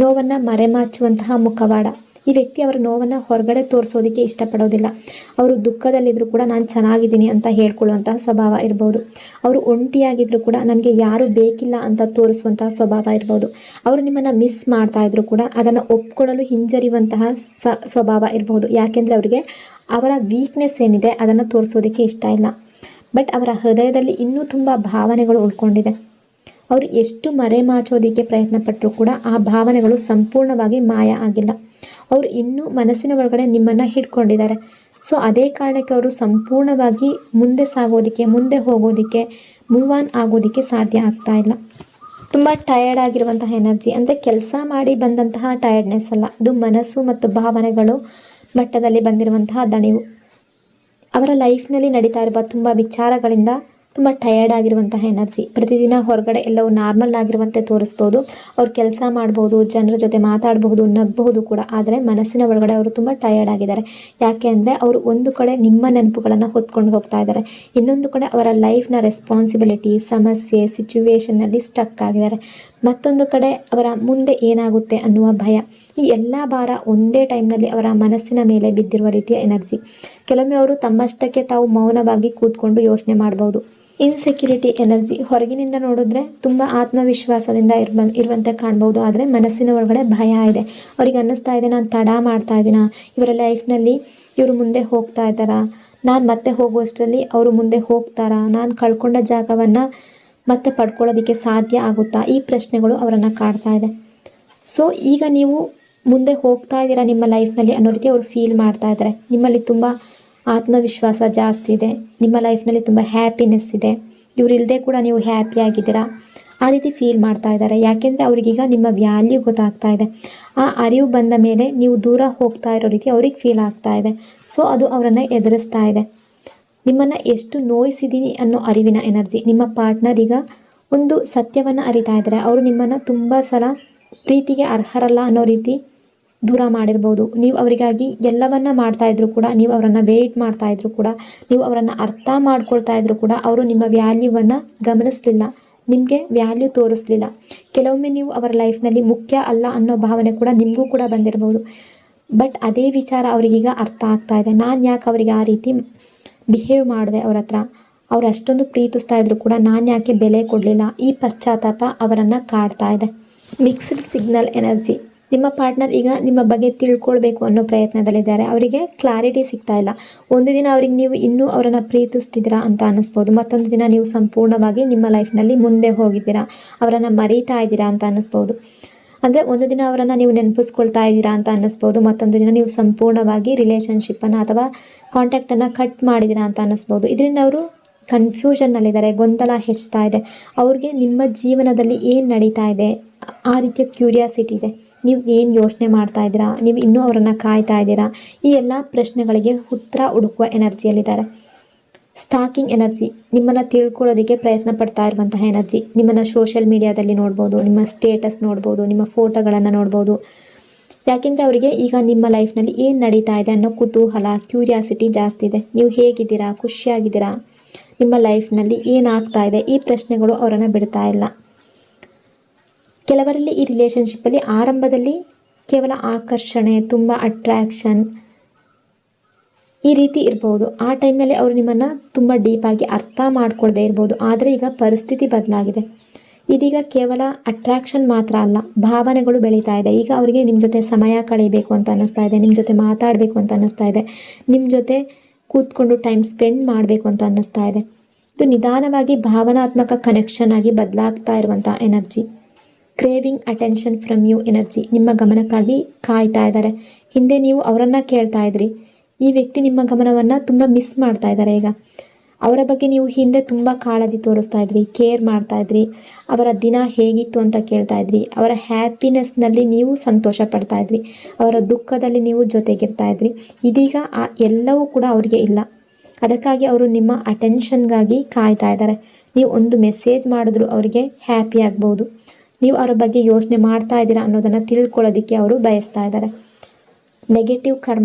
ನೋವನ್ನು ಮರೆಮಾಚುವಂತಹ ಮುಖವಾಡ. ಈ ವ್ಯಕ್ತಿ ಅವರ ನೋವನ್ನು ಹೊರಗಡೆ ತೋರಿಸೋದಕ್ಕೆ ಇಷ್ಟಪಡೋದಿಲ್ಲ. ಅವರು ದುಃಖದಲ್ಲಿದ್ದರೂ ಕೂಡ ನಾನು ಚೆನ್ನಾಗಿದ್ದೀನಿ ಅಂತ ಹೇಳ್ಕೊಳ್ಳುವಂತಹ ಸ್ವಭಾವ ಇರ್ಬೋದು. ಅವರು ಒಂಟಿಯಾಗಿದ್ದರೂ ಕೂಡ ನನಗೆ ಯಾರೂ ಬೇಕಿಲ್ಲ ಅಂತ ತೋರಿಸುವಂತಹ ಸ್ವಭಾವ ಇರ್ಬೋದು. ಅವರು ನಿಮ್ಮನ್ನು ಮಿಸ್ ಮಾಡ್ತಾ ಇದ್ದರೂ ಕೂಡ ಅದನ್ನು ಒಪ್ಕೊಳ್ಳಲು ಹಿಂಜರಿಯುವಂತಹ ಸ್ವಭಾವ ಇರ್ಬೋದು. ಯಾಕೆಂದರೆ ಅವರಿಗೆ ಅವರ ವೀಕ್ನೆಸ್ ಏನಿದೆ ಅದನ್ನು ತೋರಿಸೋದಕ್ಕೆ ಇಷ್ಟ ಇಲ್ಲ. ಬಟ್ ಅವರ ಹೃದಯದಲ್ಲಿ ಇನ್ನೂ ತುಂಬ ಭಾವನೆಗಳು ಉಳ್ಕೊಂಡಿದೆ. ಅವರು ಎಷ್ಟು ಮರೆಮಾಚೋದಕ್ಕೆ ಪ್ರಯತ್ನ ಪಟ್ಟರೂ ಕೂಡ ಆ ಭಾವನೆಗಳು ಸಂಪೂರ್ಣವಾಗಿ ಮಾಯ ಆಗಿಲ್ಲ. ಅವರು ಇನ್ನೂ ಮನಸ್ಸಿನ ಒಳಗಡೆ ನಿಮ್ಮನ್ನು ಹಿಡ್ಕೊಂಡಿದ್ದಾರೆ. ಸೊ ಅದೇ ಕಾರಣಕ್ಕೆ ಅವರು ಸಂಪೂರ್ಣವಾಗಿ ಮುಂದೆ ಸಾಗೋದಕ್ಕೆ, ಮುಂದೆ ಹೋಗೋದಕ್ಕೆ, ಮೂವ್ ಆನ್ ಆಗೋದಕ್ಕೆ ಸಾಧ್ಯ ಆಗ್ತಾ ಇಲ್ಲ. ತುಂಬ ಟಯರ್ಡ್ ಆಗಿರುವಂತಹ ಎನರ್ಜಿ. ಅಂದರೆ ಕೆಲಸ ಮಾಡಿ ಬಂದಂತಹ ಟಯರ್ಡ್ನೆಸ್ ಅಲ್ಲ, ಇದು ಮನಸ್ಸು ಮತ್ತು ಭಾವನೆಗಳು ಮಟ್ಟದಲ್ಲಿ ಬಂದಿರುವಂತಹ ದಣಿವು. ಅವರ ಲೈಫ್ನಲ್ಲಿ ನಡೀತಾ ಇರುವ ತುಂಬ ವಿಚಾರಗಳಿಂದ ತುಂಬ ಟಯರ್ಡ್ ಆಗಿರುವಂತಹ ಎನರ್ಜಿ. ಪ್ರತಿದಿನ ಹೊರಗಡೆ ಎಲ್ಲವೂ ನಾರ್ಮಲ್ ಆಗಿರುವಂತೆ ತೋರಿಸ್ಬೋದು. ಅವ್ರು ಕೆಲಸ ಮಾಡ್ಬೋದು, ಜನರ ಜೊತೆ ಮಾತಾಡಬಹುದು, ನಗಬಹುದು ಕೂಡ. ಆದರೆ ಮನಸ್ಸಿನ ಒಳಗಡೆ ಅವರು ತುಂಬ ಟಯರ್ಡ್ ಆಗಿದ್ದಾರೆ. ಯಾಕೆ ಅಂದರೆ ಅವರು ಒಂದು ಕಡೆ ನಿಮ್ಮ ನೆನಪುಗಳನ್ನು ಹೊತ್ಕೊಂಡು ಹೋಗ್ತಾ ಇದ್ದಾರೆ, ಇನ್ನೊಂದು ಕಡೆ ಅವರ ಲೈಫ್ನ ರೆಸ್ಪಾನ್ಸಿಬಿಲಿಟಿ, ಸಮಸ್ಯೆ, ಸಿಚುವೇಷನ್ನಲ್ಲಿ ಸ್ಟಕ್ ಆಗಿದ್ದಾರೆ. ಮತ್ತೊಂದು ಕಡೆ ಅವರ ಮುಂದೆ ಏನಾಗುತ್ತೆ ಅನ್ನುವ ಭಯ. ಈ ಎಲ್ಲ ಭಾರ ಒಂದೇ ಟೈಮ್ನಲ್ಲಿ ಅವರ ಮನಸ್ಸಿನ ಮೇಲೆ ಬಿದ್ದಿರುವ ರೀತಿಯ ಎನರ್ಜಿ. ಕೆಲವೊಮ್ಮೆ ಅವರು ತಮ್ಮಷ್ಟಕ್ಕೆ ತಾವು ಮೌನವಾಗಿ ಕೂತ್ಕೊಂಡು ಯೋಚನೆ ಮಾಡ್ಬೋದು. Insecurity energy. ಹೊರಗಿನಿಂದ ನೋಡಿದ್ರೆ ತುಂಬ ಆತ್ಮವಿಶ್ವಾಸದಿಂದ ಇರುವಂತೆ ಕಾಣ್ಬೋದು, ಆದರೆ ಮನಸ್ಸಿನ ಒಳಗಡೆ ಭಯ ಇದೆ. ಅವ್ರಿಗೆ ಅನ್ನಿಸ್ತಾ ಇದೆ, ನಾನು ತಡ ಮಾಡ್ತಾ ಇದ್ದೀನ, ಇವರ ಲೈಫ್ನಲ್ಲಿ ಇವರು ಮುಂದೆ ಹೋಗ್ತಾ ಇದ್ದಾರಾ, ನಾನು ಮತ್ತೆ ಹೋಗುವಷ್ಟರಲ್ಲಿ ಅವರು ಮುಂದೆ ಹೋಗ್ತಾರಾ, ನಾನು ಕಳ್ಕೊಂಡ ಜಾಗವನ್ನು ಮತ್ತೆ ಪಡ್ಕೊಳ್ಳೋದಕ್ಕೆ ಸಾಧ್ಯ ಆಗುತ್ತಾ, ಈ ಪ್ರಶ್ನೆಗಳು ಅವರನ್ನು ಕಾಡ್ತಾ ಇದೆ. ಸೊ ಈಗ ನೀವು ಮುಂದೆ ಹೋಗ್ತಾ ಇದ್ದೀರಾ ನಿಮ್ಮ ಲೈಫ್ನಲ್ಲಿ ಅನ್ನೋ ರೀತಿ ಅವರು ಫೀಲ್ ಮಾಡ್ತಾ ಇದ್ದಾರೆ. ನಿಮ್ಮಲ್ಲಿ ತುಂಬ ಆತ್ಮವಿಶ್ವಾಸ ಜಾಸ್ತಿ ಇದೆ, ನಿಮ್ಮ ಲೈಫ್ನಲ್ಲಿ ತುಂಬ ಹ್ಯಾಪಿನೆಸ್ ಇದೆ, ಇವರಿಲ್ಲದೆ ಕೂಡ ನೀವು ಹ್ಯಾಪಿ ಆಗಿದ್ದೀರಾ, ಆ ರೀತಿ ಫೀಲ್ ಮಾಡ್ತಾ ಇದ್ದಾರೆ. ಯಾಕೆಂದರೆ ಅವ್ರಿಗೀಗ ನಿಮ್ಮ ವ್ಯಾಲ್ಯೂ ಗೊತ್ತಾಗ್ತಾ ಇದೆ. ಆ ಅರಿವು ಬಂದ ಮೇಲೆ ನೀವು ದೂರ ಹೋಗ್ತಾ ಇರೋ ರೀತಿ ಅವ್ರಿಗೆ ಫೀಲ್ ಆಗ್ತಾ ಇದೆ. ಸೊ ಅದು ಅವರನ್ನು ಎದುರಿಸ್ತಾ ಇದೆ. ನಿಮ್ಮನ್ನು ಎಷ್ಟು ನೋಯಿಸಿದ್ದೀನಿ ಅನ್ನೋ ಅರಿವಿನ ಎನರ್ಜಿ. ನಿಮ್ಮ ಪಾರ್ಟ್ನರ್ ಈಗ ಒಂದು ಸತ್ಯವನ್ನು ಅರಿತಾ ಇದ್ದಾರೆ. ಅವರು ನಿಮ್ಮನ್ನು ತುಂಬ ಸಲ ಪ್ರೀತಿಗೆ ಅರ್ಹರಲ್ಲ ಅನ್ನೋ ರೀತಿ ದೂರ ಮಾಡಿರ್ಬೋದು. ನೀವು ಅವರಿಗಾಗಿ ಎಲ್ಲವನ್ನ ಮಾಡ್ತಾಯಿದ್ರು ಕೂಡ, ನೀವು ಅವರನ್ನು ವೆಯ್ಟ್ ಮಾಡ್ತಾಯಿದ್ರು ಕೂಡ, ನೀವು ಅವರನ್ನು ಅರ್ಥ ಮಾಡ್ಕೊಳ್ತಾ ಇದ್ರು ಕೂಡ ಅವರು ನಿಮ್ಮ ವ್ಯಾಲ್ಯೂವನ್ನು ಗಮನಿಸಲಿಲ್ಲ, ನಿಮಗೆ ವ್ಯಾಲ್ಯೂ ತೋರಿಸಲಿಲ್ಲ. ಕೆಲವೊಮ್ಮೆ ನೀವು ಅವರ ಲೈಫ್ನಲ್ಲಿ ಮುಖ್ಯ ಅಲ್ಲ ಅನ್ನೋ ಭಾವನೆ ಕೂಡ ನಿಮಗೂ ಕೂಡ ಬಂದಿರ್ಬೋದು. ಬಟ್ ಅದೇ ವಿಚಾರ ಅವರಿಗೀಗ ಅರ್ಥ ಆಗ್ತಾ ಇದೆ. ನಾನು ಯಾಕೆ ಅವರಿಗೆ ಆ ರೀತಿ ಬಿಹೇವ್ ಮಾಡಿದೆ, ಅವ್ರ ಹತ್ರ ಅವ್ರು ಅಷ್ಟೊಂದು ಪ್ರೀತಿಸ್ತಾ ಇದ್ರು ಕೂಡ ನಾನು ಯಾಕೆ ಬೆಲೆ ಕೊಡಲಿಲ್ಲ, ಈ ಪಶ್ಚಾತ್ತಾಪ ಅವರನ್ನು ಕಾಡ್ತಾ ಇದೆ. Mixed signal energy. ನಿಮ್ಮ ಪಾರ್ಟ್ನರ್ ಈಗ ನಿಮ್ಮ ಬಗ್ಗೆ ತಿಳ್ಕೊಳ್ಬೇಕು ಅನ್ನೋ ಪ್ರಯತ್ನದಲ್ಲಿದ್ದಾರೆ. ಅವರಿಗೆ ಕ್ಲಾರಿಟಿ ಸಿಗ್ತಾ ಇಲ್ಲ. ಒಂದು ದಿನ ಅವ್ರಿಗೆ ನೀವು ಇನ್ನೂ ಅವರನ್ನು ಪ್ರೀತಿಸ್ತಿದ್ದೀರಾ ಅಂತ ಅನ್ನಿಸ್ಬೋದು, ಮತ್ತೊಂದು ದಿನ ನೀವು ಸಂಪೂರ್ಣವಾಗಿ ನಿಮ್ಮ ಲೈಫ್ನಲ್ಲಿ ಮುಂದೆ ಹೋಗಿದ್ದೀರಾ, ಅವರನ್ನು ಮರೀತಾ ಇದ್ದೀರಾ ಅಂತ ಅನ್ನಿಸ್ಬೋದು. ಅಂದರೆ ಒಂದು ದಿನ ಅವರನ್ನು ನೀವು ನೆನಪಿಸ್ಕೊಳ್ತಾ ಇದ್ದೀರಾ ಅಂತ ಅನ್ನಿಸ್ಬೋದು, ಮತ್ತೊಂದು ದಿನ ನೀವು ಸಂಪೂರ್ಣವಾಗಿ ರಿಲೇಷನ್ಶಿಪ್ಪನ್ನು ಅಥವಾ ಕಾಂಟ್ಯಾಕ್ಟನ್ನು ಕಟ್ ಮಾಡಿದ್ದೀರಾ ಅಂತ ಅನ್ನಿಸ್ಬೋದು. ಇದರಿಂದ ಅವರು ಕನ್ಫ್ಯೂಷನ್ನಲ್ಲಿದ್ದಾರೆ, ಗೊಂದಲ ಹೆಚ್ಚುತ್ತಾ ಇದೆ. ಅವ್ರಿಗೆ ನಿಮ್ಮ ಜೀವನದಲ್ಲಿ ಏನು ನಡೀತಾ ಇದೆ ಆ ರೀತಿಯ ಕ್ಯೂರಿಯಾಸಿಟಿ ಇದೆ. ನೀವು ಏನು ಯೋಚನೆ ಮಾಡ್ತಾ ಇದ್ದೀರಾ, ನೀವು ಇನ್ನೂ ಅವರನ್ನು ಕಾಯ್ತಾ ಇದ್ದೀರಾ, ಈ ಎಲ್ಲ ಪ್ರಶ್ನೆಗಳಿಗೆ ಉತ್ತರ ಹುಡುಕುವ ಎನರ್ಜಿಯಲ್ಲಿದ್ದಾರೆ. Stalking energy. ನಿಮ್ಮನ್ನು ತಿಳ್ಕೊಳ್ಳೋದಕ್ಕೆ ಪ್ರಯತ್ನ ಪಡ್ತಾ ಇರುವಂತಹ ಎನರ್ಜಿ. ನಿಮ್ಮನ್ನು ಸೋಷಿಯಲ್ ಮೀಡಿಯಾದಲ್ಲಿ ನೋಡ್ಬೋದು, ನಿಮ್ಮ ಸ್ಟೇಟಸ್ ನೋಡ್ಬೋದು, ನಿಮ್ಮ ಫೋಟೋಗಳನ್ನು ನೋಡ್ಬೋದು. ಯಾಕೆಂದರೆ ಅವರಿಗೆ ಈಗ ನಿಮ್ಮ ಲೈಫ್ನಲ್ಲಿ ಏನು ನಡೀತಾ ಇದೆ ಅನ್ನೋ ಕುತೂಹಲ, ಕ್ಯೂರಿಯಾಸಿಟಿ ಜಾಸ್ತಿ ಇದೆ. ನೀವು ಹೇಗಿದ್ದೀರಾ, ಖುಷಿಯಾಗಿದ್ದೀರಾ, ನಿಮ್ಮ ಲೈಫ್ನಲ್ಲಿ ಏನಾಗ್ತಾ ಇದೆ, ಈ ಪ್ರಶ್ನೆಗಳು ಅವರನ್ನು ಬಿಡ್ತಾ ಇಲ್ಲ. ಕೆಲವರಲ್ಲಿ ಈ ರಿಲೇಷನ್ಶಿಪ್ಪಲ್ಲಿ ಆರಂಭದಲ್ಲಿ ಕೇವಲ ಆಕರ್ಷಣೆ, ತುಂಬ ಅಟ್ರ್ಯಾಕ್ಷನ್ ಈ ರೀತಿ ಇರ್ಬೋದು. ಆ ಟೈಮ್ನಲ್ಲಿ ಅವರು ನಿಮ್ಮನ್ನು ತುಂಬ ಡೀಪಾಗಿ ಅರ್ಥ ಮಾಡ್ಕೊಳ್ದೇ ಇರ್ಬೋದು. ಆದರೆ ಈಗ ಪರಿಸ್ಥಿತಿ ಬದಲಾಗಿದೆ. ಇದೀಗ ಕೇವಲ ಅಟ್ರ್ಯಾಕ್ಷನ್ ಮಾತ್ರ ಅಲ್ಲ, ಭಾವನೆಗಳು ಬೆಳೀತಾ ಇದೆ. ಈಗ ಅವರಿಗೆ ನಿಮ್ಮ ಜೊತೆ ಸಮಯ ಕಳೀಬೇಕು ಅಂತ ಅನ್ನಿಸ್ತಾ ಇದೆ, ನಿಮ್ಮ ಜೊತೆ ಮಾತಾಡಬೇಕು ಅಂತ ಅನ್ನಿಸ್ತಾ ಇದೆ, ನಿಮ್ಮ ಜೊತೆ ಕೂತ್ಕೊಂಡು ಟೈಮ್ ಸ್ಪೆಂಡ್ ಮಾಡಬೇಕು ಅಂತ ಅನ್ನಿಸ್ತಾ ಇದೆ. ಇದು ನಿಧಾನವಾಗಿ ಭಾವನಾತ್ಮಕ ಕನೆಕ್ಷನ್ ಆಗಿ ಬದಲಾಗ್ತಾ ಇರುವಂಥ energy. Craving attention from you energy. ನಿಮ್ಮ ಗಮನಕ್ಕಾಗಿ ಕಾಯ್ತಾ ಇದ್ದಾರೆ. ಹಿಂದೆ ನೀವು ಅವರನ್ನು ಕೇಳ್ತಾ ಇದ್ರಿ, ಈ ವ್ಯಕ್ತಿ ನಿಮ್ಮ ಗಮನವನ್ನು ತುಂಬ ಮಿಸ್ ಮಾಡ್ತಾ ಇದ್ದಾರೆ. ಈಗ ಅವರ ಬಗ್ಗೆ ನೀವು ಹಿಂದೆ ತುಂಬ ಕಾಳಜಿ ತೋರಿಸ್ತಾ ಇದ್ರಿ, ಕೇರ್ ಮಾಡ್ತಾ ಇದ್ರಿ, ಅವರ ದಿನ ಹೇಗಿತ್ತು ಅಂತ ಕೇಳ್ತಾ ಇದ್ರಿ, ಅವರ ಹ್ಯಾಪಿನೆಸ್ನಲ್ಲಿ ನೀವು ಸಂತೋಷ ಪಡ್ತಾ ಇದ್ರಿ, ಅವರ ದುಃಖದಲ್ಲಿ ನೀವು ಜೊತೆಗಿರ್ತಾ ಇದ್ರಿ. ಇದೀಗ ಆ ಎಲ್ಲವೂ ಕೂಡ ಅವರಿಗೆ ಇಲ್ಲ. ಅದಕ್ಕಾಗಿ ಅವರು ನಿಮ್ಮ ಅಟೆನ್ಷನ್ಗಾಗಿ ಕಾಯ್ತಾ ಇದ್ದಾರೆ. ನೀವು ಒಂದು ಮೆಸೇಜ್ ಮಾಡಿದ್ರು ಅವರಿಗೆ ಹ್ಯಾಪಿ ಆಗ್ಬೋದು. ನೀವು ಅವರ ಬಗ್ಗೆ ಯೋಚನೆ ಮಾಡ್ತಾ ಇದ್ದೀರಾ ಅನ್ನೋದನ್ನು ತಿಳ್ಕೊಳ್ಳೋದಕ್ಕೆ ಅವರು ಬಯಸ್ತಾ ಇದ್ದಾರೆ. ನೆಗೆಟಿವ್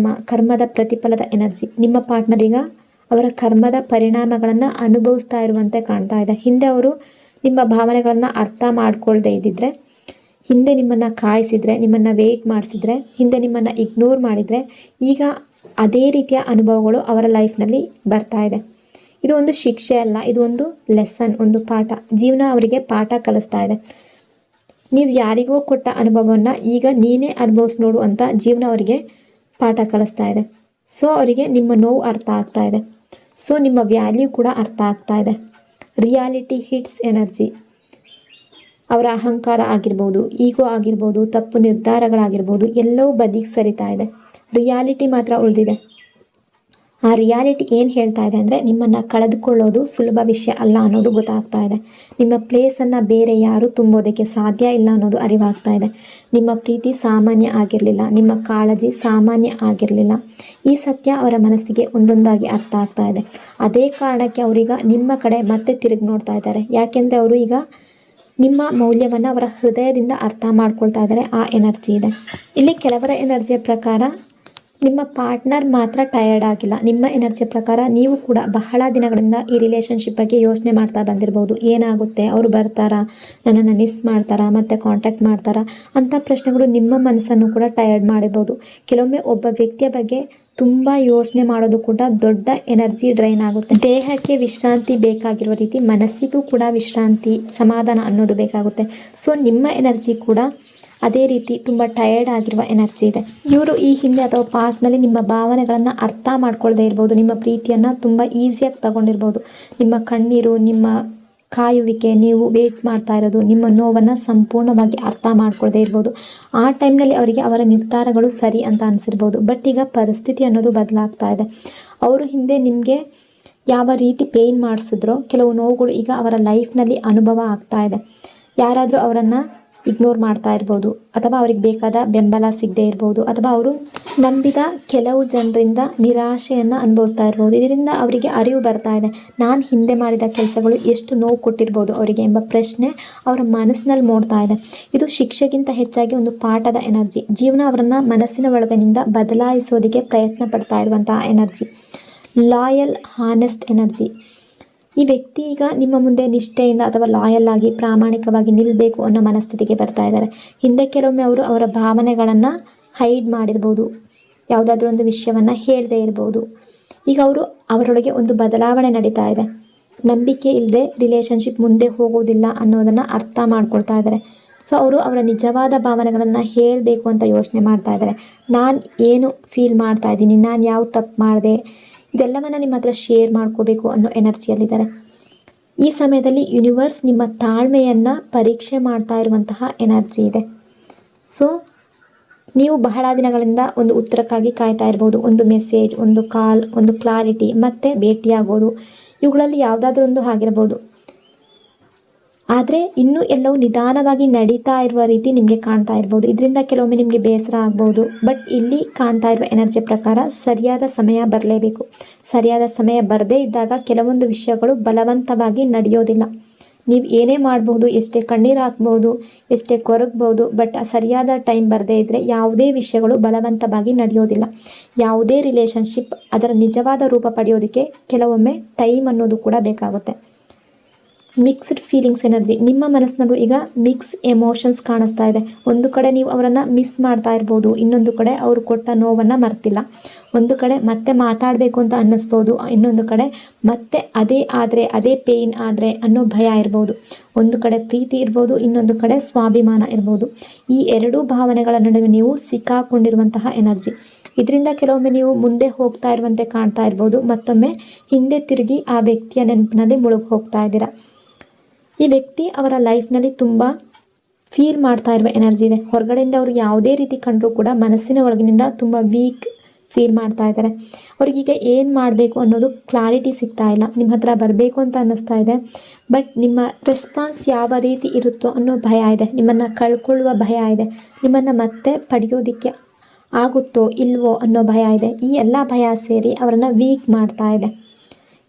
ಕರ್ಮದ ಪ್ರತಿಫಲದ ಎನರ್ಜಿ. ನಿಮ್ಮ ಪಾರ್ಟ್ನರ್ ಈಗ ಅವರ ಕರ್ಮದ ಪರಿಣಾಮಗಳನ್ನು ಅನುಭವಿಸ್ತಾ ಇರುವಂತೆ ಕಾಣ್ತಾ ಇದೆ. ಹಿಂದೆ ಅವರು ನಿಮ್ಮ ಭಾವನೆಗಳನ್ನು ಅರ್ಥ ಮಾಡ್ಕೊಳ್ದೇ ಇದ್ದಿದ್ರೆ, ಹಿಂದೆ ನಿಮ್ಮನ್ನು ಕಾಯಿಸಿದರೆ, ನಿಮ್ಮನ್ನು ವೆಯ್ಟ್ ಮಾಡಿಸಿದ್ರೆ, ಹಿಂದೆ ನಿಮ್ಮನ್ನು ಇಗ್ನೋರ್ ಮಾಡಿದರೆ, ಈಗ ಅದೇ ರೀತಿಯ ಅನುಭವಗಳು ಅವರ ಲೈಫ್ನಲ್ಲಿ ಬರ್ತಾ ಇದೆ. ಇದು ಒಂದು ಶಿಕ್ಷೆ ಅಲ್ಲ, ಇದು ಒಂದು ಲೆಸನ್, ಒಂದು ಪಾಠ. ಜೀವನ ಅವರಿಗೆ ಪಾಠ ಕಲಿಸ್ತಾ ಇದೆ. ನೀವು ಯಾರಿಗೋ ಕೊಟ್ಟ ಅನುಭವವನ್ನು ಈಗ ನೀನೇ ಅನುಭವಿಸಿ ನೋಡು ಅಂತ ಜೀವನ ಅವರಿಗೆ ಪಾಠ ಕಲಿಸ್ತಾ ಇದೆ. ಸೊ ಅವರಿಗೆ ನಿಮ್ಮ ನೋವು ಅರ್ಥ ಆಗ್ತಾ ಇದೆ. ಸೊ ನಿಮ್ಮ ವ್ಯಾಲ್ಯೂ ಕೂಡ ಅರ್ಥ ಆಗ್ತಾ ಇದೆ. Reality hits energy. ಅವರ ಅಹಂಕಾರ ಆಗಿರ್ಬೋದು, ಈಗೋ ಆಗಿರ್ಬೋದು, ತಪ್ಪು ನಿರ್ಧಾರಗಳಾಗಿರ್ಬೋದು, ಎಲ್ಲವೂ ಬದಿಗೆ ಸರಿತಾ ಇದೆ. ರಿಯಾಲಿಟಿ ಮಾತ್ರ ಉಳಿದಿದೆ. ಆ ರಿಯಾಲಿಟಿ ಏನು ಹೇಳ್ತಾ ಇದೆ ಅಂದರೆ, ನಿಮ್ಮನ್ನು ಕಳೆದುಕೊಳ್ಳೋದು ಸುಲಭ ವಿಷಯ ಅಲ್ಲ ಅನ್ನೋದು ಗೊತ್ತಾಗ್ತಾ ಇದೆ. ನಿಮ್ಮ ಪ್ಲೇಸನ್ನು ಬೇರೆ ಯಾರೂ ತುಂಬೋದಕ್ಕೆ ಸಾಧ್ಯ ಇಲ್ಲ ಅನ್ನೋದು ಅರಿವಾಗ್ತಾ ಇದೆ. ನಿಮ್ಮ ಪ್ರೀತಿ ಸಾಮಾನ್ಯ ಆಗಿರಲಿಲ್ಲ, ನಿಮ್ಮ ಕಾಳಜಿ ಸಾಮಾನ್ಯ ಆಗಿರಲಿಲ್ಲ. ಈ ಸತ್ಯ ಅವರ ಮನಸ್ಸಿಗೆ ಒಂದೊಂದಾಗಿ ಅರ್ಥ ಆಗ್ತಾ ಇದೆ. ಅದೇ ಕಾರಣಕ್ಕೆ ಅವರೀಗ ನಿಮ್ಮ ಕಡೆ ಮತ್ತೆ ತಿರುಗಿ ನೋಡ್ತಾ ಇದ್ದಾರೆ. ಯಾಕೆಂದರೆ ಅವರು ಈಗ ನಿಮ್ಮ ಮೌಲ್ಯವನ್ನು ಅವರ ಹೃದಯದಿಂದ ಅರ್ಥ ಮಾಡ್ಕೊಳ್ತಾ ಇದ್ದಾರೆ. ಆ ಎನರ್ಜಿ ಇದೆ ಇಲ್ಲಿ. ಕೆಲವರ ಎನರ್ಜಿಯ ಪ್ರಕಾರ ನಿಮ್ಮ ಪಾರ್ಟ್ನರ್ ಮಾತ್ರ ಟಯರ್ಡ್ ಆಗಿಲ್ಲ. ನಿಮ್ಮ ಎನರ್ಜಿ ಪ್ರಕಾರ ನೀವು ಕೂಡ ಬಹಳ ದಿನಗಳಿಂದ ಈ ರಿಲೇಷನ್ಶಿಪ್ ಬಗ್ಗೆ ಯೋಚನೆ ಮಾಡ್ತಾ ಬಂದಿರ್ಬೋದು. ಏನಾಗುತ್ತೆ, ಅವರು ಬರ್ತಾರಾ, ನನ್ನನ್ನು ಮಿಸ್ ಮಾಡ್ತಾರಾ, ಮತ್ತೆ ಕಾಂಟ್ಯಾಕ್ಟ್ ಮಾಡ್ತಾರಾ ಅಂಥ ಪ್ರಶ್ನೆಗಳು ನಿಮ್ಮ ಮನಸ್ಸನ್ನು ಕೂಡ ಟಯರ್ಡ್ ಮಾಡಿರ್ಬೋದು. ಕೆಲವೊಮ್ಮೆ ಒಬ್ಬ ವ್ಯಕ್ತಿಯ ಬಗ್ಗೆ ತುಂಬ ಯೋಚನೆ ಮಾಡೋದು ಕೂಡ ದೊಡ್ಡ ಎನರ್ಜಿ ಡ್ರೈನ್ ಆಗುತ್ತೆ. ದೇಹಕ್ಕೆ ವಿಶ್ರಾಂತಿ ಬೇಕಾಗಿರುವ ರೀತಿ ಮನಸ್ಸಿಗೂ ಕೂಡ ವಿಶ್ರಾಂತಿ, ಸಮಾಧಾನ ಅನ್ನೋದು ಬೇಕಾಗುತ್ತೆ. ಸೊ ನಿಮ್ಮ ಎನರ್ಜಿ ಕೂಡ ಅದೇ ರೀತಿ ತುಂಬ ಟಯರ್ಡ್ ಆಗಿರುವ ಎನರ್ಜಿ ಇದೆ. ಇವರು ಈ ಹಿಂದೆ ಅಥವಾ ಪಾಸ್ಟ್ನಲ್ಲಿ ನಿಮ್ಮ ಭಾವನೆಗಳನ್ನು ಅರ್ಥ ಮಾಡ್ಕೊಳ್ಳದೆ ಇರ್ಬೋದು. ನಿಮ್ಮ ಪ್ರೀತಿಯನ್ನು ತುಂಬ ಈಸಿಯಾಗಿ ತಗೊಂಡಿರ್ಬೋದು. ನಿಮ್ಮ ಕಣ್ಣೀರು, ನಿಮ್ಮ ಕಾಯುವಿಕೆ, ನೀವು ವೇಟ್ ಮಾಡ್ತಾ ಇರೋದು, ನಿಮ್ಮ ನೋವನ್ನು ಸಂಪೂರ್ಣವಾಗಿ ಅರ್ಥ ಮಾಡ್ಕೊಳ್ಳದೆ ಇರ್ಬೋದು. ಆ ಟೈಮ್ನಲ್ಲಿ ಅವರಿಗೆ ಅವರ ನಿರ್ಧಾರಗಳು ಸರಿ ಅಂತ ಅನಿಸಿರ್ಬೋದು. ಬಟ್ ಈಗ ಪರಿಸ್ಥಿತಿ ಅನ್ನೋದು ಬದಲಾಗ್ತಾ ಇದೆ. ಅವರು ಹಿಂದೆ ನಿಮಗೆ ಯಾವ ರೀತಿ ಪೇಯ್ನ್ ಮಾಡಿಸಿದ್ರೋ ಕೆಲವು ನೋವುಗಳು ಈಗ ಅವರ ಲೈಫ್ನಲ್ಲಿ ಅನುಭವ ಆಗ್ತಾ ಇದೆ. ಯಾರಾದರೂ ಅವರನ್ನು ಇಗ್ನೋರ್ ಮಾಡ್ತಾ ಇರ್ಬೋದು, ಅಥವಾ ಅವ್ರಿಗೆ ಬೇಕಾದ ಬೆಂಬಲ ಸಿಗದೆ ಇರ್ಬೋದು, ಅಥವಾ ಅವರು ನಂಬಿದ ಕೆಲವು ಜನರಿಂದ ನಿರಾಶೆಯನ್ನು ಅನುಭವಿಸ್ತಾ ಇರ್ಬೋದು. ಇದರಿಂದ ಅವರಿಗೆ ಅರಿವು ಬರ್ತಾ ಇದೆ, ನಾನು ಹಿಂದೆ ಮಾಡಿದ ಕೆಲಸಗಳು ಎಷ್ಟು ನೋವು ಕೊಟ್ಟಿರ್ಬೋದು ಅವರಿಗೆ ಎಂಬ ಪ್ರಶ್ನೆ ಅವರ ಮನಸ್ಸಿನಲ್ಲಿ ಮೂಡ್ತಾ ಇದೆ. ಇದು ಶಿಕ್ಷೆಗಿಂತ ಹೆಚ್ಚಾಗಿ ಒಂದು ಪಾಠದ ಎನರ್ಜಿ. ಜೀವನ ಅವರನ್ನು ಮನಸ್ಸಿನ ಒಳಗಿನಿಂದ ಬದಲಾಯಿಸೋದಕ್ಕೆ ಪ್ರಯತ್ನ ಪಡ್ತಾ ಇರುವಂತಹ ಎನರ್ಜಿ. Loyal, honest energy. ಈ ವ್ಯಕ್ತಿ ಈಗ ನಿಮ್ಮ ಮುಂದೆ ನಿಷ್ಠೆಯಿಂದ ಅಥವಾ ಲಾಯಲ್ ಆಗಿ ಪ್ರಾಮಾಣಿಕವಾಗಿ ನಿಲ್ಲಬೇಕು ಅನ್ನೋ ಮನಸ್ಥಿತಿಗೆ ಬರ್ತಾ ಇದ್ದಾರೆ. ಹಿಂದೆ ಕೆಲವೊಮ್ಮೆ ಅವರು ಅವರ ಭಾವನೆಗಳನ್ನು ಹೈಡ್ ಮಾಡಿರ್ಬೋದು, ಯಾವುದಾದ್ರೂ ಒಂದು ವಿಷಯವನ್ನು ಹೇಳದೇ ಇರ್ಬೋದು. ಈಗ ಅವರು ಅವರೊಳಗೆ ಒಂದು ಬದಲಾವಣೆ ನಡೀತಾ ಇದೆ. ನಂಬಿಕೆ ಇಲ್ಲದೆ ರಿಲೇಷನ್ಶಿಪ್ ಮುಂದೆ ಹೋಗೋದಿಲ್ಲ ಅನ್ನೋದನ್ನು ಅರ್ಥ ಮಾಡ್ಕೊಳ್ತಾ ಇದ್ದಾರೆ. ಸೊ ಅವರು ಅವರ ನಿಜವಾದ ಭಾವನೆಗಳನ್ನು ಹೇಳಬೇಕು ಅಂತ ಯೋಚನೆ ಮಾಡ್ತಾ ಇದ್ದಾರೆ. ನಾನು ಏನು ಫೀಲ್ ಮಾಡ್ತಾ ಇದ್ದೀನಿ, ನಾನು ಯಾವ ತಪ್ಪು ಮಾಡಿದೆ, ಇದೆಲ್ಲವನ್ನು ನಿಮ್ಮ ಹತ್ರ ಶೇರ್ ಮಾಡ್ಕೋಬೇಕು ಅನ್ನೋ ಎನರ್ಜಿಯಲ್ಲಿದ್ದಾರೆ. ಈ ಸಮಯದಲ್ಲಿ ಯೂನಿವರ್ಸ್ ನಿಮ್ಮ ತಾಳ್ಮೆಯನ್ನು ಪರೀಕ್ಷೆ ಮಾಡ್ತಾ ಇರುವಂತಹ ಎನರ್ಜಿ ಇದೆ. ಸೊ ನೀವು ಬಹಳ ದಿನಗಳಿಂದ ಒಂದು ಉತ್ತರಕ್ಕಾಗಿ ಕಾಯ್ತಾ ಇರ್ಬೋದು. ಒಂದು ಮೆಸೇಜ್, ಒಂದು ಕಾಲ್, ಒಂದು ಕ್ಲಾರಿಟಿ, ಮತ್ತು ಭೇಟಿಯಾಗೋದು, ಇವುಗಳಲ್ಲಿ ಯಾವುದಾದ್ರೂ ಒಂದು ಆಗಿರ್ಬೋದು. ಆದರೆ ಇನ್ನೂ ಎಲ್ಲವೂ ನಿಧಾನವಾಗಿ ನಡೀತಾ ಇರುವ ರೀತಿ ನಿಮಗೆ ಕಾಣ್ತಾ ಇರ್ಬೋದು. ಇದರಿಂದ ಕೆಲವೊಮ್ಮೆ ನಿಮಗೆ ಬೇಸರ ಆಗ್ಬೋದು. ಬಟ್ ಇಲ್ಲಿ ಕಾಣ್ತಾ ಇರುವ ಎನರ್ಜಿ ಪ್ರಕಾರ ಸರಿಯಾದ ಸಮಯ ಬರಲೇಬೇಕು. ಸರಿಯಾದ ಸಮಯ ಬರದೇ ಇದ್ದಾಗ ಕೆಲವೊಂದು ವಿಷಯಗಳು ಬಲವಂತವಾಗಿ ನಡೆಯೋದಿಲ್ಲ. ನೀವು ಏನೇ ಮಾಡ್ಬೋದು, ಎಷ್ಟೇ ಕಣ್ಣೀರು ಹಾಕ್ಬೋದು, ಎಷ್ಟೇ ಕೊರಗ್ಬೋದು, ಬಟ್ ಸರಿಯಾದ ಟೈಮ್ ಬರದೇ ಇದ್ದರೆ ಯಾವುದೇ ವಿಷಯಗಳು ಬಲವಂತವಾಗಿ ನಡೆಯೋದಿಲ್ಲ. ಯಾವುದೇ ರಿಲೇಷನ್ಶಿಪ್ ಅದರ ನಿಜವಾದ ರೂಪ ಪಡೆಯೋದಕ್ಕೆ ಕೆಲವೊಮ್ಮೆ ಟೈಮ್ ಅನ್ನೋದು ಕೂಡ ಬೇಕಾಗುತ್ತೆ. Mixed feelings energy. ನಿಮ್ಮ ಮನಸ್ಸಿನಲ್ಲೂ ಈಗ ಮಿಕ್ಸ್ ಎಮೋಷನ್ಸ್ ಕಾಣಿಸ್ತಾ ಇದೆ. ಒಂದು ಕಡೆ ನೀವು ಅವರನ್ನು ಮಿಸ್ ಮಾಡ್ತಾ ಇರ್ಬೋದು, ಇನ್ನೊಂದು ಕಡೆ ಅವರು ಕೊಟ್ಟ ನೋವನ್ನು ಮರ್ತಿಲ್ಲ. ಒಂದು ಕಡೆ ಮತ್ತೆ ಮಾತಾಡಬೇಕು ಅಂತ ಅನ್ನಿಸ್ಬೋದು, ಇನ್ನೊಂದು ಕಡೆ ಮತ್ತೆ ಅದೇ ಪೇಯ್ನ್ ಆದರೆ ಅನ್ನೋ ಭಯ ಇರ್ಬೋದು. ಒಂದು ಕಡೆ ಪ್ರೀತಿ ಇರ್ಬೋದು, ಇನ್ನೊಂದು ಕಡೆ ಸ್ವಾಭಿಮಾನ ಇರ್ಬೋದು. ಈ ಎರಡೂ ಭಾವನೆಗಳ ನಡುವೆ ನೀವು ಸಿಕ್ಕಾಕೊಂಡಿರುವಂತಹ ಎನರ್ಜಿ. ಇದರಿಂದ ಕೆಲವೊಮ್ಮೆ ನೀವು ಮುಂದೆ ಹೋಗ್ತಾ ಇರುವಂತೆ ಕಾಣ್ತಾ ಇರ್ಬೋದು, ಮತ್ತೊಮ್ಮೆ ಹಿಂದೆ ತಿರುಗಿ ಆ ವ್ಯಕ್ತಿಯ ನೆನಪಿನಲ್ಲಿ ಮುಳುಗಿ ಹೋಗ್ತಾ ಇದ್ದೀರಾ. ಈ ವ್ಯಕ್ತಿ ಅವರ ಲೈಫ್ನಲ್ಲಿ ತುಂಬ ಫೀಲ್ ಮಾಡ್ತಾ ಇರುವ ಎನರ್ಜಿ ಇದೆ. ಹೊರಗಡೆಯಿಂದ ಅವರು ಯಾವುದೇ ರೀತಿ ಕಂಡರೂ ಕೂಡ ಮನಸ್ಸಿನ ಒಳಗಿನಿಂದ ತುಂಬ ವೀಕ್ ಫೀಲ್ ಮಾಡ್ತಾ ಇದ್ದಾರೆ. ಅವ್ರಿಗೀಗ ಏನು ಮಾಡಬೇಕು ಅನ್ನೋದು ಕ್ಲಾರಿಟಿ ಸಿಗ್ತಾ ಇಲ್ಲ. ನಿಮ್ಮ ಹತ್ರ ಬರಬೇಕು ಅಂತ ಅನ್ನಿಸ್ತಾ ಇದೆ, ಬಟ್ ನಿಮ್ಮ ರೆಸ್ಪಾನ್ಸ್ ಯಾವ ರೀತಿ ಇರುತ್ತೋ ಅನ್ನೋ ಭಯ ಇದೆ. ನಿಮ್ಮನ್ನು ಕಳ್ಕೊಳ್ಳುವ ಭಯ ಇದೆ. ನಿಮ್ಮನ್ನು ಮತ್ತೆ ಪಡೆಯೋದಕ್ಕೆ ಆಗುತ್ತೋ ಇಲ್ವೋ ಅನ್ನೋ ಭಯ ಇದೆ. ಈ ಎಲ್ಲ ಭಯ ಸೇರಿ ಅವರನ್ನು ವೀಕ್ ಮಾಡ್ತಾ ಇದೆ.